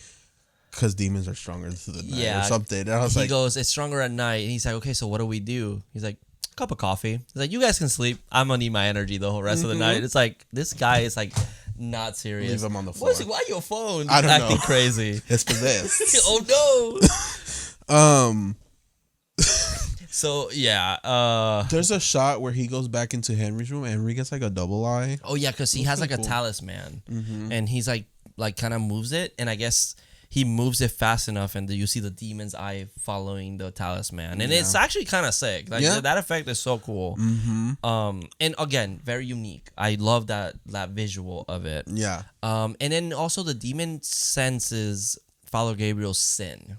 Because demons are stronger into the night Yeah. or something. And I was He like, goes, it's stronger at night. And he's like, okay, so what do we do? He's like, cup of coffee. He's like, you guys can sleep. I'm gonna need my energy the whole rest of the night. It's like, this guy is like not serious. leave him on the floor. Why your phone I don't acting know. crazy? It's possessed. Oh no. So yeah, There's a shot where he goes back into Henry's room, and Henry gets like a double eye. oh yeah, because he has like a cool. talisman, and he's like kind of moves it, and I guess he moves it fast enough, and you see the demon's eye following the talisman, and it's actually kind of sick. Like that effect is so cool. And again, very unique. I love that visual of it. Yeah. And then also the demon senses Father Gabriel's sin.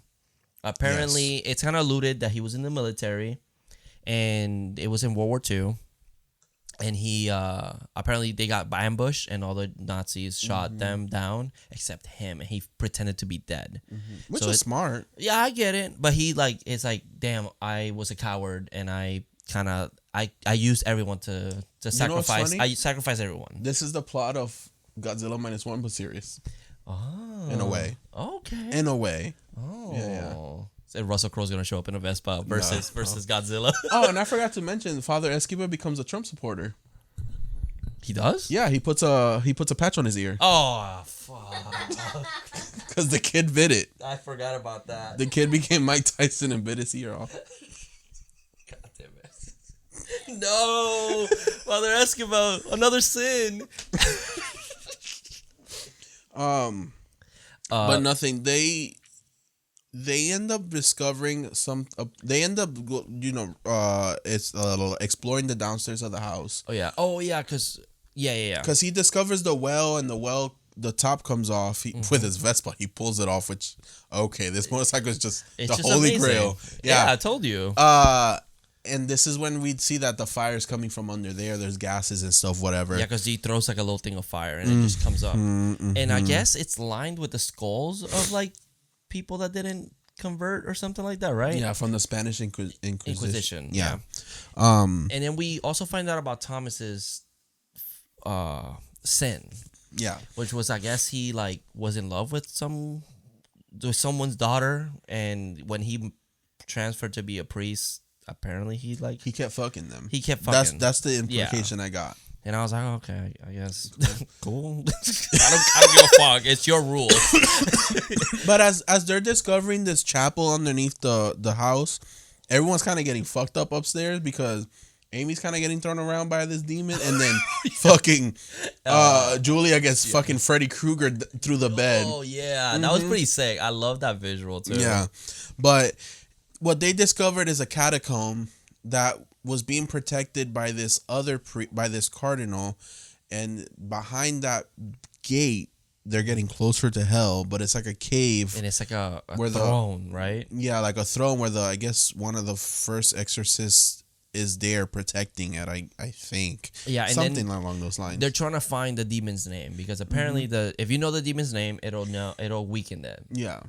Apparently, it's kind of alluded that he was in the military, and it was in World War II. And he apparently they got ambushed, and all the Nazis shot them down except him, and he pretended to be dead. Which is smart. Yeah, I get it, but he it's like, damn, I was a coward, and I used everyone to sacrifice. I sacrificed everyone. This is the plot of Godzilla -1, but serious. Oh, in a way. Okay. In a way. Oh. Yeah. And Russell Crowe's gonna show up in a Vespa versus Godzilla. Oh, and I forgot to mention, Father Escobar becomes a Trump supporter. He does? Yeah, he puts a patch on his ear. Oh, fuck. Because the kid bit it. I forgot about that. The kid became Mike Tyson and bit his ear off. God damn it. No! Father Escobar, another sin. But nothing. They end up discovering they end up, it's exploring the downstairs of the house. Oh yeah, because Because he discovers the well, and the top comes off. With his Vespa, he pulls it off. Which, okay, this motorcycle is just the holy grail. Yeah, I told you. And this is when we'd see that the fire is coming from under there. There's gases and stuff, whatever. Yeah, because he throws like a little thing of fire, and it just comes up. And I guess it's lined with the skulls of like people that didn't convert or something like that, right? Yeah, from the Spanish Inquisition. Yeah. And then we also find out about Thomas's sin. Yeah. Which was, I guess, he like was in love with someone's daughter, and when he transferred to be a priest, apparently he kept fucking them. He kept fucking. That's the implication I got. And I was like, okay, I guess cool. I don't give a fuck. It's your rule. But as they're discovering this chapel underneath the house, everyone's kind of getting fucked up upstairs because Amy's kind of getting thrown around by this demon, and then fucking Julia gets fucking Freddy Krueger through the bed. Oh yeah, that was pretty sick. I love that visual too. Yeah, but what they discovered is a catacomb that was being protected by this by this cardinal, and behind that gate they're getting closer to hell, but it's like a cave, and it's like a throne, right? Yeah, like a throne where I guess one of the first exorcists is there protecting it. I think. Yeah, and something along those lines. They're trying to find the demon's name because apparently if you know the demon's name, it'll weaken them. Yeah,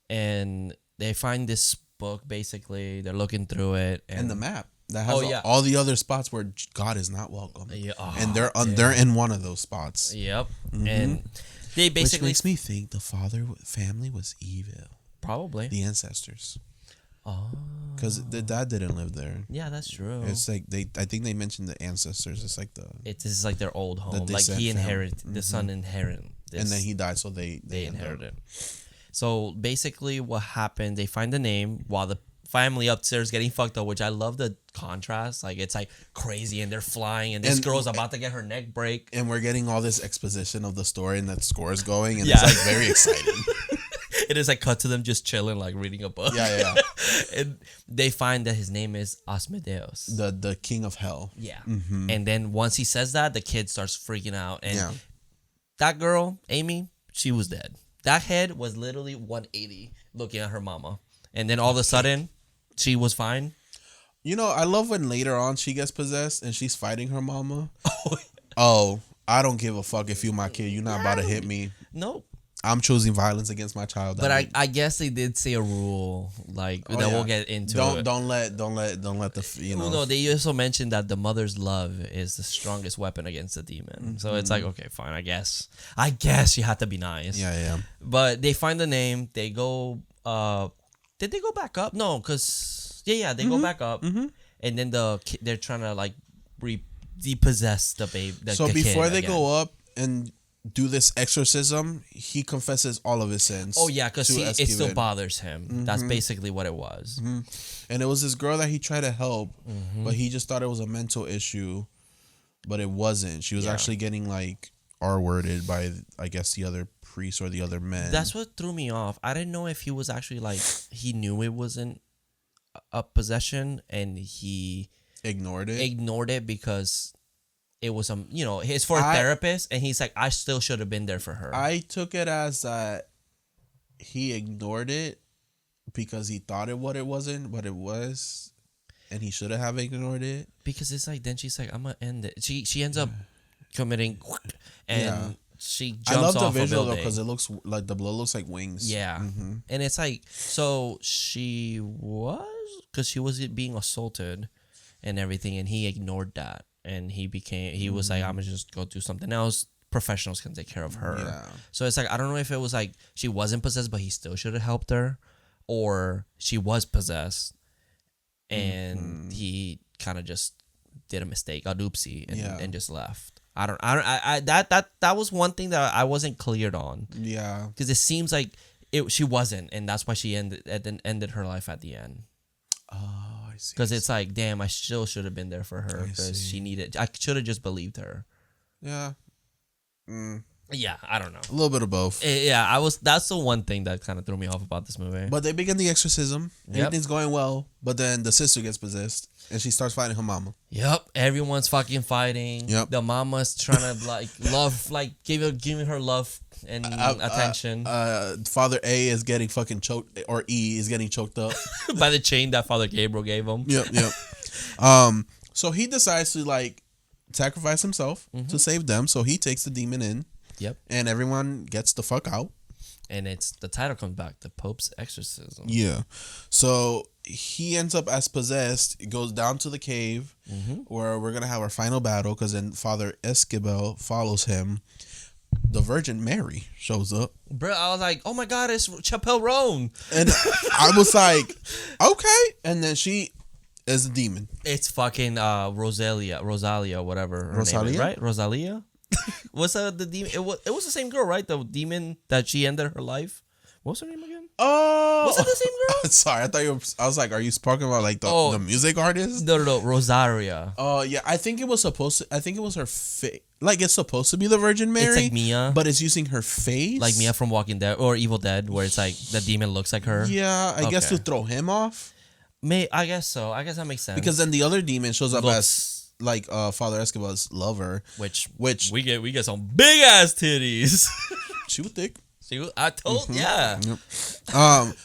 and they find this book. Basically, they're looking through it and the map. That has all the other spots where God is not welcome. Yeah, and they're in one of those spots. Yep. And they basically... Which makes me think the father family was evil. Probably. The ancestors. Oh. Because the dad didn't live there. Yeah, that's true. It's like I think they mentioned the ancestors. It's like this is like their old home. Like he inherited, the son inherited this. And then he died, so they inherited. So basically what happened, they find the name while the family upstairs getting fucked up, which I love the contrast. Like it's like crazy, and they're flying, and this girl's about to get her neck break, and we're getting all this exposition of the story, and that score is going, and it's like very exciting. It is like cut to them just chilling, like reading a book. Yeah. And they find that his name is Asmodeus, the king of hell. Yeah. And then once he says that, the kid starts freaking out, and that girl Amy, she was dead. That head was literally 180 looking at her mama, and then all of a sudden she was fine. I love when later on she gets possessed and she's fighting her mama. Oh, I don't give a fuck if you my kid. You're not about to hit me. Nope. I'm choosing violence against my child. But I guess they did say a rule that we'll get into. Don't let the No, they also mentioned that the mother's love is the strongest weapon against the demon. So it's like, okay, fine. I guess you have to be nice. Yeah. But they find the name. They go. Did they go back up? No, because they go back up, and then they're trying to like depossess the baby. So before they go up and do this exorcism, he confesses all of his sins. Oh yeah, because it still bothers him. That's basically what it was. And it was this girl that he tried to help, but he just thought it was a mental issue, but it wasn't. She was actually getting like R-worded by, I guess, the other priests or the other men. That's what threw me off. I didn't know if he was actually like he knew it wasn't a possession and he ignored it. Because it was it's for a therapist, and he's like, I still should have been there for her. I took it as that he ignored it because he thought it wasn't what it was, and he should have ignored it. Because it's like, then she's like, I'm gonna end it. She ends up committing, and she jumps off a building. I love the visual though, because it looks like the blood looks like wings. Yeah, and it's like, so she was, because she was being assaulted and everything, and he ignored that, and he was like, I'm gonna just go do something else. Professionals can take care of her. Yeah. So it's like, I don't know if it was like she wasn't possessed, but he still should have helped her, or she was possessed, and he kind of just did a mistake, a oopsie, and just left. That was one thing that I wasn't cleared on. Yeah. Because it seems like she wasn't, and that's why she ended her life at the end. Oh, I see. Because it's like, damn, I still should have been there for her because she needed. I should have just believed her. Yeah. Yeah, I don't know. A little bit of both. That's the one thing that kind of threw me off about this movie. But they begin the exorcism. Yep. Everything's going well, but then the sister gets possessed, and she starts fighting her mama. Yep, everyone's fucking fighting. Yep, the mama's trying to giving her love and attention. Father A is getting fucking choked, or E is getting choked up by the chain that Father Gabriel gave him. Yep. So he decides to sacrifice himself to save them. So he takes the demon in. Yep. And everyone gets the fuck out. And the title comes back, The Pope's Exorcism. Yeah. So he ends up as possessed. It goes down to the cave where we're going to have our final battle, because then Father Esquivel follows him. The Virgin Mary shows up. Bro, I was like, oh my God, it's Chapelle Roan. And I was like, okay. And then she is a demon. It's fucking Rosalia, whatever her Rosalia? name is, right? Rosalia? What's the demon? It was the same girl, right? The demon that she ended her life. What's her name again? Oh, was it the same girl? Sorry, I was like, are you talking about the music artist? No, Rosaria. Oh yeah, I think it was her face. Like, it's supposed to be the Virgin Mary. It's like Mia, but it's using her face, like Mia from Walking Dead or Evil Dead, where it's like the demon looks like her. Yeah, I guess to throw him off. I guess so. I guess that makes sense. Because then the other demon shows up as Father Escobar's lover, which we get some big ass titties. She was thick. I told yeah. Yep.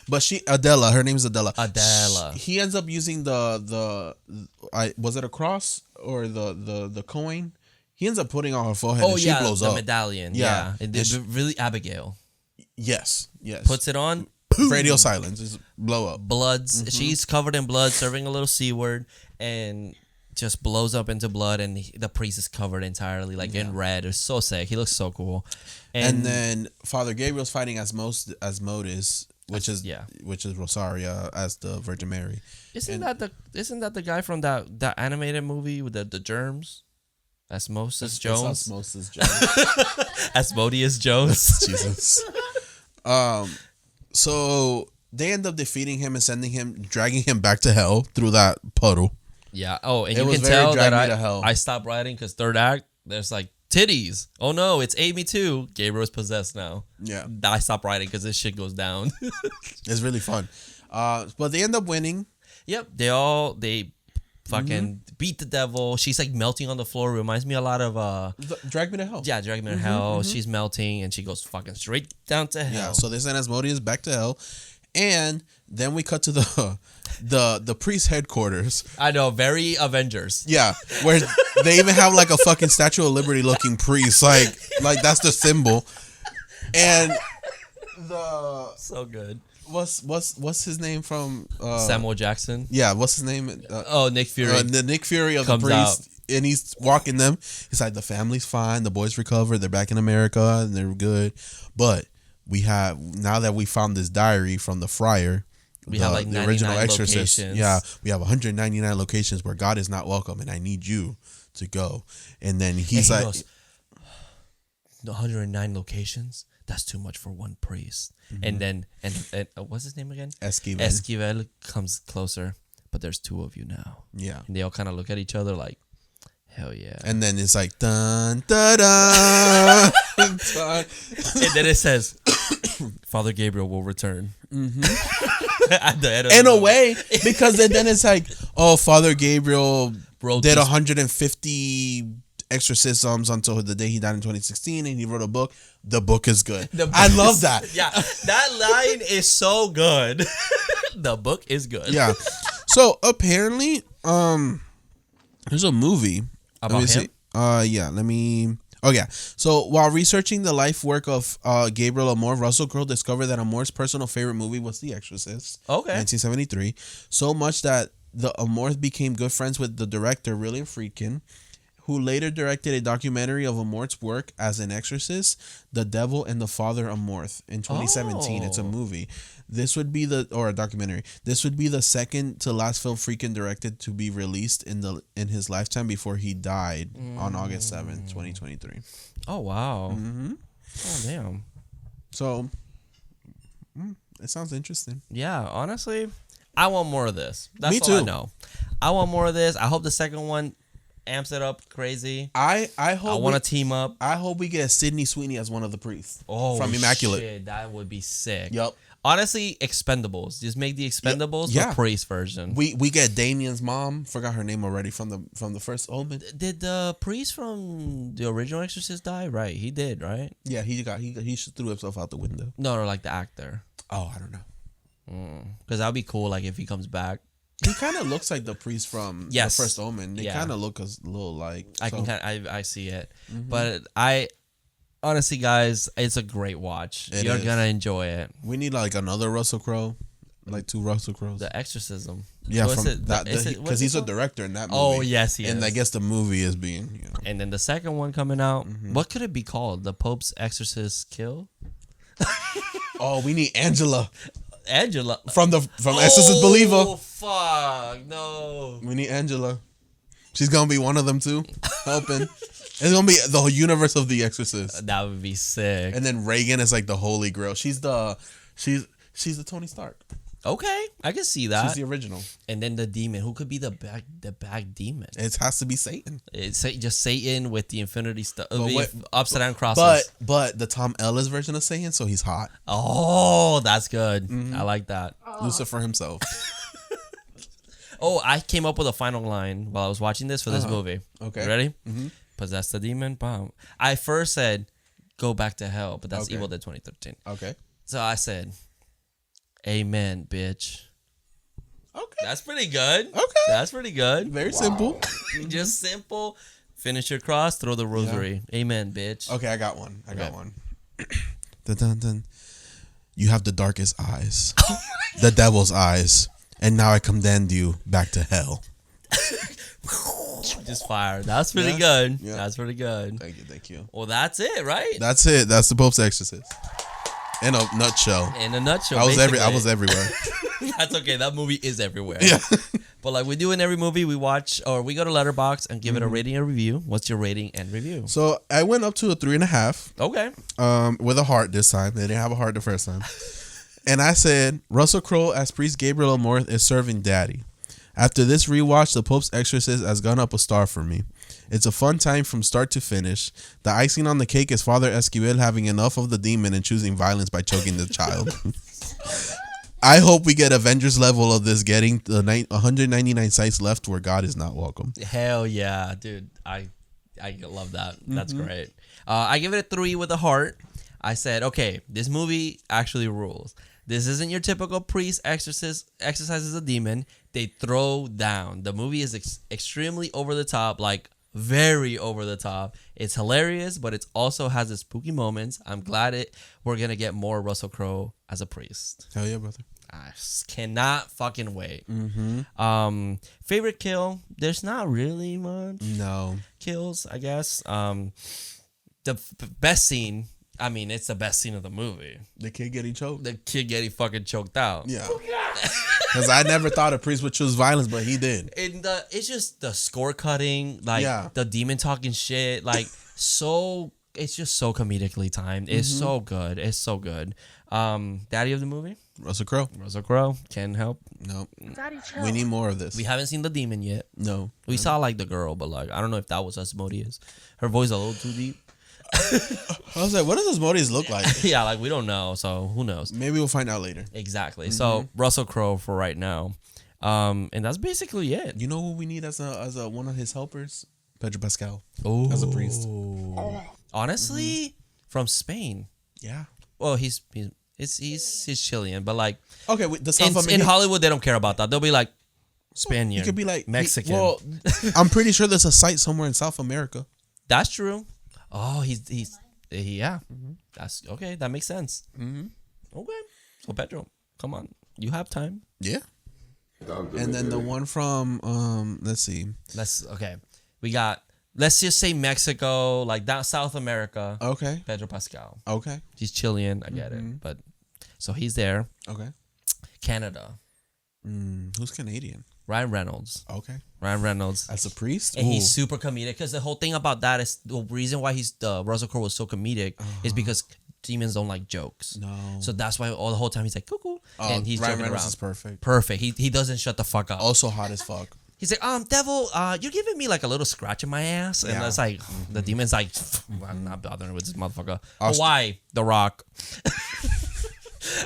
But Adela, her name's Adela. He ends up using was it a cross or the coin? He ends up putting on her forehead and she blows up. The medallion. Yeah. Really Abigail. Yes. Puts it on. Radio silence. Just blow up. Bloods. She's covered in blood, serving a little C word, and just blows up into blood, and the priest is covered entirely in red. It's so sick. He looks so cool. And then Father Gabriel's fighting as Modus, which is Rosaria as the Virgin Mary. Isn't that the guy from that animated movie with the germs? Asmodeus Jones. Asmodeus Jones. Jesus. So they end up defeating him and dragging him back to hell through that puddle. Yeah. Oh, and you can tell that I stopped writing because third act, there's titties. Oh no, it's Amy too. Gabriel's possessed now. Yeah. I stopped writing because this shit goes down. It's really fun. But they end up winning. Yep. They fucking beat the devil. She's melting on the floor. Reminds me a lot of Drag Me to Hell. Yeah, Drag Me to Hell. She's melting and she goes fucking straight down to hell. Yeah, so they send Asmodeus back to hell. And then we cut to the priest headquarters. I know, very Avengers. Yeah, where they even have a fucking Statue of Liberty looking priest, like that's the symbol. And so good. What's his name from Samuel Jackson? Yeah, what's his name? Nick Fury. The Nick Fury of the priest. Out. And he's walking them. He's like, the family's fine. The boys recovered. They're back in America and they're good. But now that we found this diary from the friar, we have the original Exorcist. Locations. Yeah, we have 199 locations where God is not welcome, and I need you to go. And then he goes, 109 locations. That's too much for one priest. Mm-hmm. And then and what's his name again? Esquivel comes closer, but there's two of you now. Yeah, and they all kind of look at each other like, Hell yeah. And then it's like dun dun dun. And then it says, Father Gabriel will return. At the end of In the a movie. way, because then it's like, oh, Father Gabriel Wrote did this- 150 exorcisms until the day he died in 2016, and he wrote a book. The book is good. The book I is- love that. Yeah, that line is so good. The book is good. Yeah. So apparently, there's a movie About Let me him? see. Yeah. Let me. Oh yeah. So while researching the life work of Gabriel Amor, Russell Crowe discovered that Amor's personal favorite movie was The Exorcist. Okay. 1973. So much that the Amors became good friends with the director William Friedkin, who later directed a documentary of Amorth's work as an exorcist, The Devil and the Father Amorth, in 2017. It's a Oh. movie. This would be a documentary. This would be the second to last film Friedkin directed to be released in his lifetime before he died on August 7th, 2023. Oh, wow. Mm-hmm. Oh, damn. So, it sounds interesting. Yeah, honestly, I want more of this. That's Me all I too. know. I want more of this. I hope the second one amps it up crazy. I hope I want to team up. I hope we get Sydney Sweeney as one of the priests. Oh, from Immaculate. shit, that would be sick. Yup. Honestly, Expendables. Just make the Expendables Yeah. the priest version. We get Damien's mom. Forgot her name already from the first Omen. Did the priest from the original Exorcist die? Right, he did, right? Yeah, he threw himself out the window. No, like the actor. Oh, I don't know. Because that'd be cool, like if he comes back. He kind of looks like the priest from Yes. the first Omen. They Yeah. kind of look a little like. I see it, but I honestly, guys, it's a great watch. It You're is. gonna enjoy it. We need like another Russell Crowe, like two Russell Crowes. The Exorcism. Yeah, What's from it? that Is it- because what's it he's a called? director in that movie. Oh yes, he and is. I guess the movie is being. And then the second one coming out. What could it be called? The Pope's Exorcist Kill? Oh, we need Angela Angela from Exorcist Believer. Oh fuck no! We need Angela. She's gonna be one of them too, helping. It's gonna be the whole universe of The Exorcist. That would be sick. And then Reagan is like the Holy Grail. She's the Tony Stark. Okay, I can see that. She's the original. And then the demon. Who could be the bad demon? It has to be Satan. It's just Satan with the infinity stuff. what- Upside down crosses. But the Tom Ellis version of Satan, so he's hot. Oh, that's good. I like that. Lucifer himself. Oh, I came up with a final line while I was watching this for this movie. Okay. You ready? Possess the demon. Bomb. I first said, "Go back to hell," but that's Okay. Evil Dead 2013. Okay. So I said, "Amen, bitch." Okay. That's pretty good. Okay. That's pretty good. Very simple. Just simple. Finish your cross. Throw the rosary. Amen, bitch. Okay, I got one. I got Okay. one. Dun, dun, dun. You have the darkest eyes, the devil's eyes, and now I condemn you back to hell. Just fire. That's pretty Yeah. good. Yeah. That's pretty good. Thank you. Well, that's it, right? That's it. That's the Pope's Exorcist. In a nutshell. In a nutshell. I was basically. everywhere. That's okay. That movie is everywhere. Yeah. But like we do in every movie, we watch or we go to Letterboxd and give it a rating and review. What's your rating and review? So I went up to a 3.5. Okay. With a heart this time. They didn't have a heart the first time. And I said, Russell Crowe as Priest Gabriel Amorth is serving daddy. After this rewatch, The Pope's Exorcist has gone up a star for me. It's a fun time from start to finish. The icing on the cake is Father Esquivel having enough of the demon and choosing violence by choking the child. I hope we get Avengers level of this, getting the 199 sites left where God is not welcome. Hell yeah, dude. I love that. That's great. I give it a 3 with a heart. I said, okay, this movie actually rules. This isn't your typical priest exorcises a demon. They throw down. The movie is extremely over the top, like very over the top. It's hilarious, but it also has its spooky moments. I'm glad we're gonna get more Russell Crowe as a priest. Hell yeah, brother. I cannot fucking wait. Favorite kill? There's not really much No. kills, I guess. The best scene. I mean, it's the best scene of the movie. The kid getting choked. The kid getting fucking choked out. Yeah. Because I never thought a priest would choose violence, but he did. It's just the score cutting, like Yeah. the demon talking shit, like so it's just so comedically timed. It's so good. It's so good. Daddy of the movie, Russell Crowe. Russell Crowe. Can't help. No. We need more of this. We haven't seen the demon yet. No. We saw like the girl, but like I don't know if that was Asmodeus. Her voice a little too deep. I was like, what does Asmodeus look like? Yeah, like we don't know, so who knows? Maybe we'll find out later. Exactly. So Russell Crowe for right now, and that's basically it. You know what we need as a one of his helpers? Pedro Pascal Oh, as a priest. Honestly, from Spain. Yeah. Well, he's Chilean, but like Okay, the South in Hollywood they don't care about that. They'll be like Spaniard. He could be like Mexican. Well, I'm pretty sure there's a site somewhere in South America. That's true. Oh, yeah. That's okay. That makes sense. Okay. So Pedro, come on, you have time. Yeah. And then the one from let's see. Let's just say Mexico, like down South America. Okay. Pedro Pascal. Okay. He's Chilean. I get it, but so he's there. Okay. Canada. Who's Canadian? Ryan Reynolds. Okay. Ryan Reynolds. As a priest? And he's super comedic because the whole thing about that is the reason why Russell Crowe was so comedic is because demons don't like jokes. No. So that's why all the whole time he's like cuckoo and he's Ryan joking Reynolds around. is perfect. Perfect. He doesn't shut the fuck up. Also hot as fuck. He's like, devil, you're giving me like a little scratch in my ass, and Yeah. it's like the demon's like, I'm not bothering with this motherfucker. Aust- Hawaii, The Rock.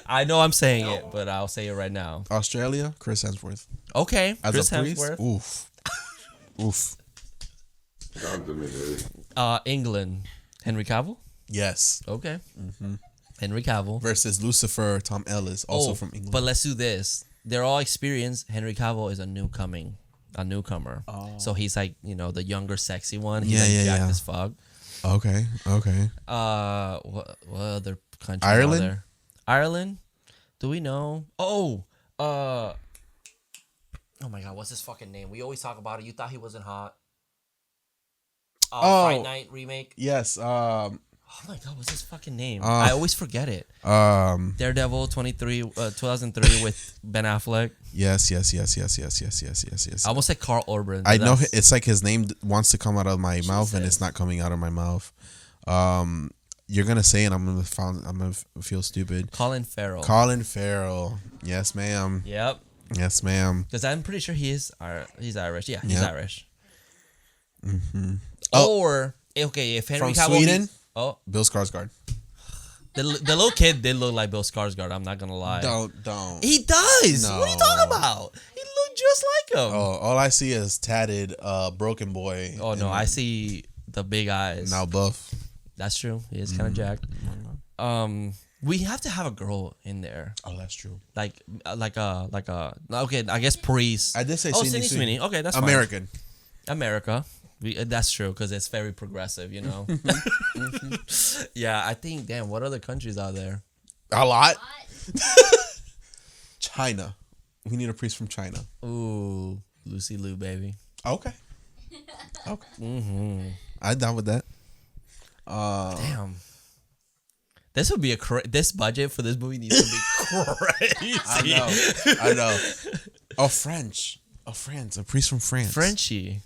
I know I'm saying it, but I'll say it right now. Australia, Chris Hemsworth. Okay, As Chris a priest? Hemsworth. Oof. Oof. England, Henry Cavill. Yes. Okay. Henry Cavill. Versus Lucifer, Tom Ellis, also from England. But let's do this. They're all experienced. Henry Cavill is a newcomer. So he's like, the younger, sexy one. He's jacked as fuck. Okay. What other country? Ireland? Are there? Ireland? Do we know? Oh my god, what's his fucking name? We always talk about it. You thought he wasn't hot. Fright Night remake. Yes. Oh my god, what's his fucking name? I always forget it. Daredevil 2003 with Ben Affleck. Yes. I almost said Carl Urban. I know it's like his name wants to come out of my mouth and it's not coming out of my mouth. You're gonna say it. I'm gonna feel stupid. Colin Farrell. Yes, ma'am. Yep. Yes, ma'am. Because I'm pretty sure he's Irish. Yeah, he's Irish. Oh. Or if Henry From Cavill, Sweden? Bill Skarsgård. The little kid did look like Bill Skarsgård. I'm not gonna lie. Don't. He does. No. What are you talking about? He looked just like him. Oh, all I see is tatted, broken boy. Oh no, I see the big eyes. Now buff. That's true. He is kind of jacked. We have to have a girl in there. Oh, that's true. Like a okay, I guess priest. I did say Sydney Sydney Sweeney. Okay, that's American. fine. America. That's true because it's very progressive, Yeah, I think. Damn, what other countries are there? A lot. China. We need a priest from China. Ooh, Lucy Liu, baby. Okay. I'm down with that. Damn. This would be this budget for this movie needs to be crazy. I know. Oh, French. A priest from France. Frenchie.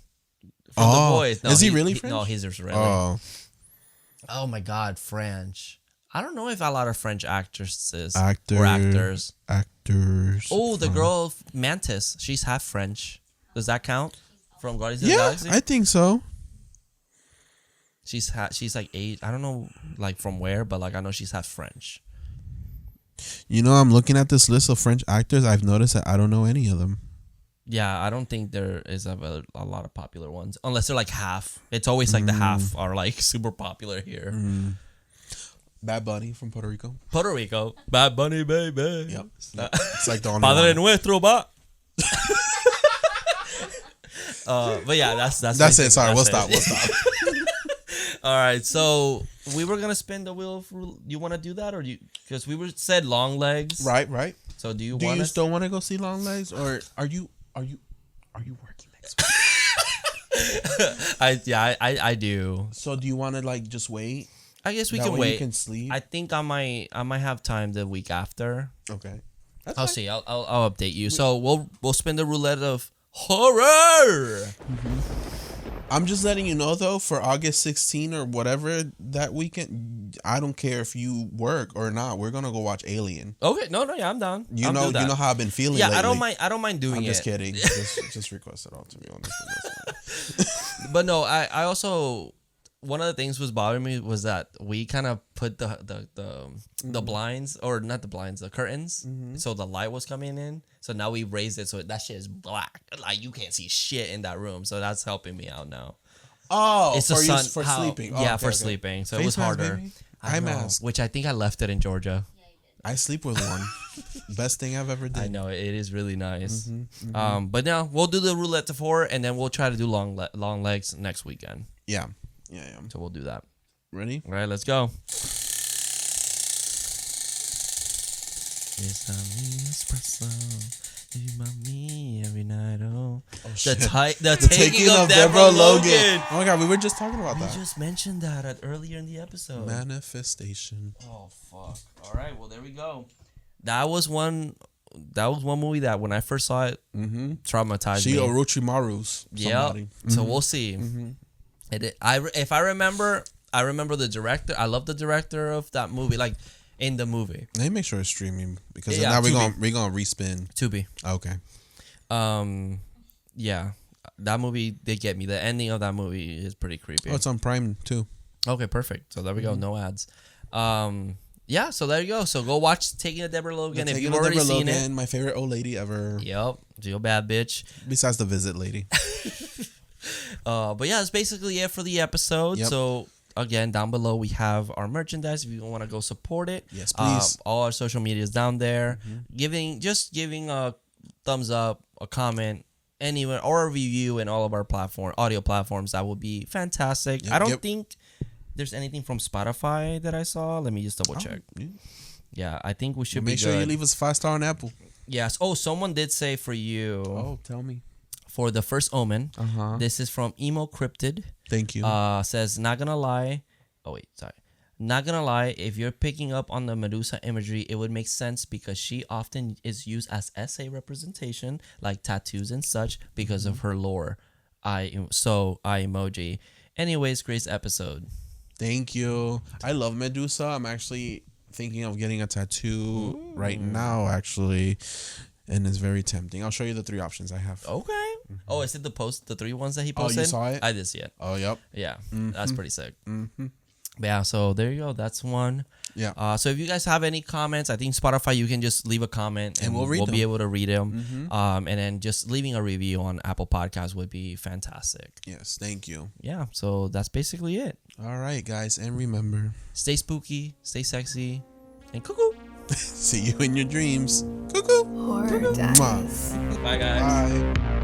From The Boys. No, is he really French? No, he's just really. Oh my God, French. I don't know if a lot of French actresses or actors. Oh, the girl Mantis. She's half French. Does that count? From Guardians of the Galaxy? I think so. She's like 8. I don't know like from where, but like I know she's half French. I'm looking at this list of French actors. I've noticed that I don't know any of them. Yeah, I don't think there is a lot of popular ones unless they're like half. It's always like the half are like super popular here. Bad Bunny from Puerto Rico. Puerto Rico, Bad Bunny, baby. Yep. It's like the only Padre one. nuestro, ba. But yeah, that's it. Sorry, we'll stop. All right, so we were gonna spin the wheel. You want to do that, or because we said long legs, Right. So do you Do want? you still want to go see Long Legs, or are you working next week? I do. So do you want to like just wait? I guess we That can way wait. You can sleep. I think I might have time the week after. Okay. I'll see. I'll update you. So we'll spin the roulette of horror. I'm just letting you know though, for August 16 or whatever that weekend, I don't care if you work or not. We're gonna go watch Alien. Okay, no, yeah, I'm down. You know how I've been feeling. Yeah, lately. I don't mind doing I'm it. just kidding. just request it all, to be honest. But no, I also, one of the things was bothering me was that we kind of put the blinds, or not the blinds, the curtains, so the light was coming in. So now we raised it so that shit is black. Like you can't see shit in that room. So that's helping me out now. Oh, It's the sun for how- sleeping. Oh, yeah, okay, for okay. sleeping. So Face it was mask, harder. baby. I Eye know, mask. which I think I left it in Georgia. I sleep with one. Best thing I've ever did. I know it is really nice. But now we'll do the roulette to 4, and then we'll try to do long legs next weekend. Yeah. So we'll do that. Ready? All right, let's go. It's espresso. You want me every night. Oh, shit. the taking of Deborah Logan. Oh my god, we were just talking about We that. just mentioned that earlier in the episode. Manifestation. Oh fuck! All right, well there we go. That was one movie that when I first saw it, traumatized She me. Orochimaru's Yeah. somebody. So we'll see. If I remember the director. I love the director of that movie. Like in the movie, Let me make sure it's streaming because Yeah, now we're Tubi. gonna respin. Tubi. Okay. Yeah, that movie did get me. The ending of that movie is pretty creepy. Oh, it's on Prime too. Okay, perfect. So there we go. No ads. Yeah. So there you go. So go watch Taking a Deborah Logan if you've already seen it. My favorite old lady ever. Yep, real bad bitch. Besides the visit lady. But yeah, that's basically it for the episode. Yep. So again, down below we have our merchandise. If you want to go support it, Yes, please. All our social media is down there. Giving a thumbs up, a comment, anywhere, or a review in all of our audio platforms. That would be fantastic. Yep, I don't yep. think there's anything from Spotify that I saw. Let me just double check. Yeah. Yeah, I think we should Make be sure good. you leave us 5-star on Apple. Yes. Oh, someone did say for you Tell me. for the first Omen. Uh-huh. This is from Emo Cryptid. Thank you. Says, not gonna lie. Oh, wait, sorry. Not gonna lie, if you're picking up on the Medusa imagery, it would make sense because she often is used as essay representation, like tattoos and such, because of her lore. I emoji. Anyways, great episode. Thank you. I love Medusa. I'm actually thinking of getting a tattoo right now, actually. And it's very tempting. I'll show you the 3 options I have. Okay. Oh, is it the 3 ones that he Oh, you posted? saw it? I did see it. Oh, yep. Yeah, that's pretty sick. Yeah, so there you go. That's one. Yeah. So if you guys have any comments, I think Spotify, you can just leave a comment And we'll read be them. able to read them. And then just leaving a review on Apple Podcasts would be fantastic. Yes, thank you. Yeah, so that's basically it. All right, guys. And remember, Stay spooky, stay sexy, and cuckoo. see you in your dreams. Cuckoo. Horror Daddies. Mwah. Bye, guys. Bye.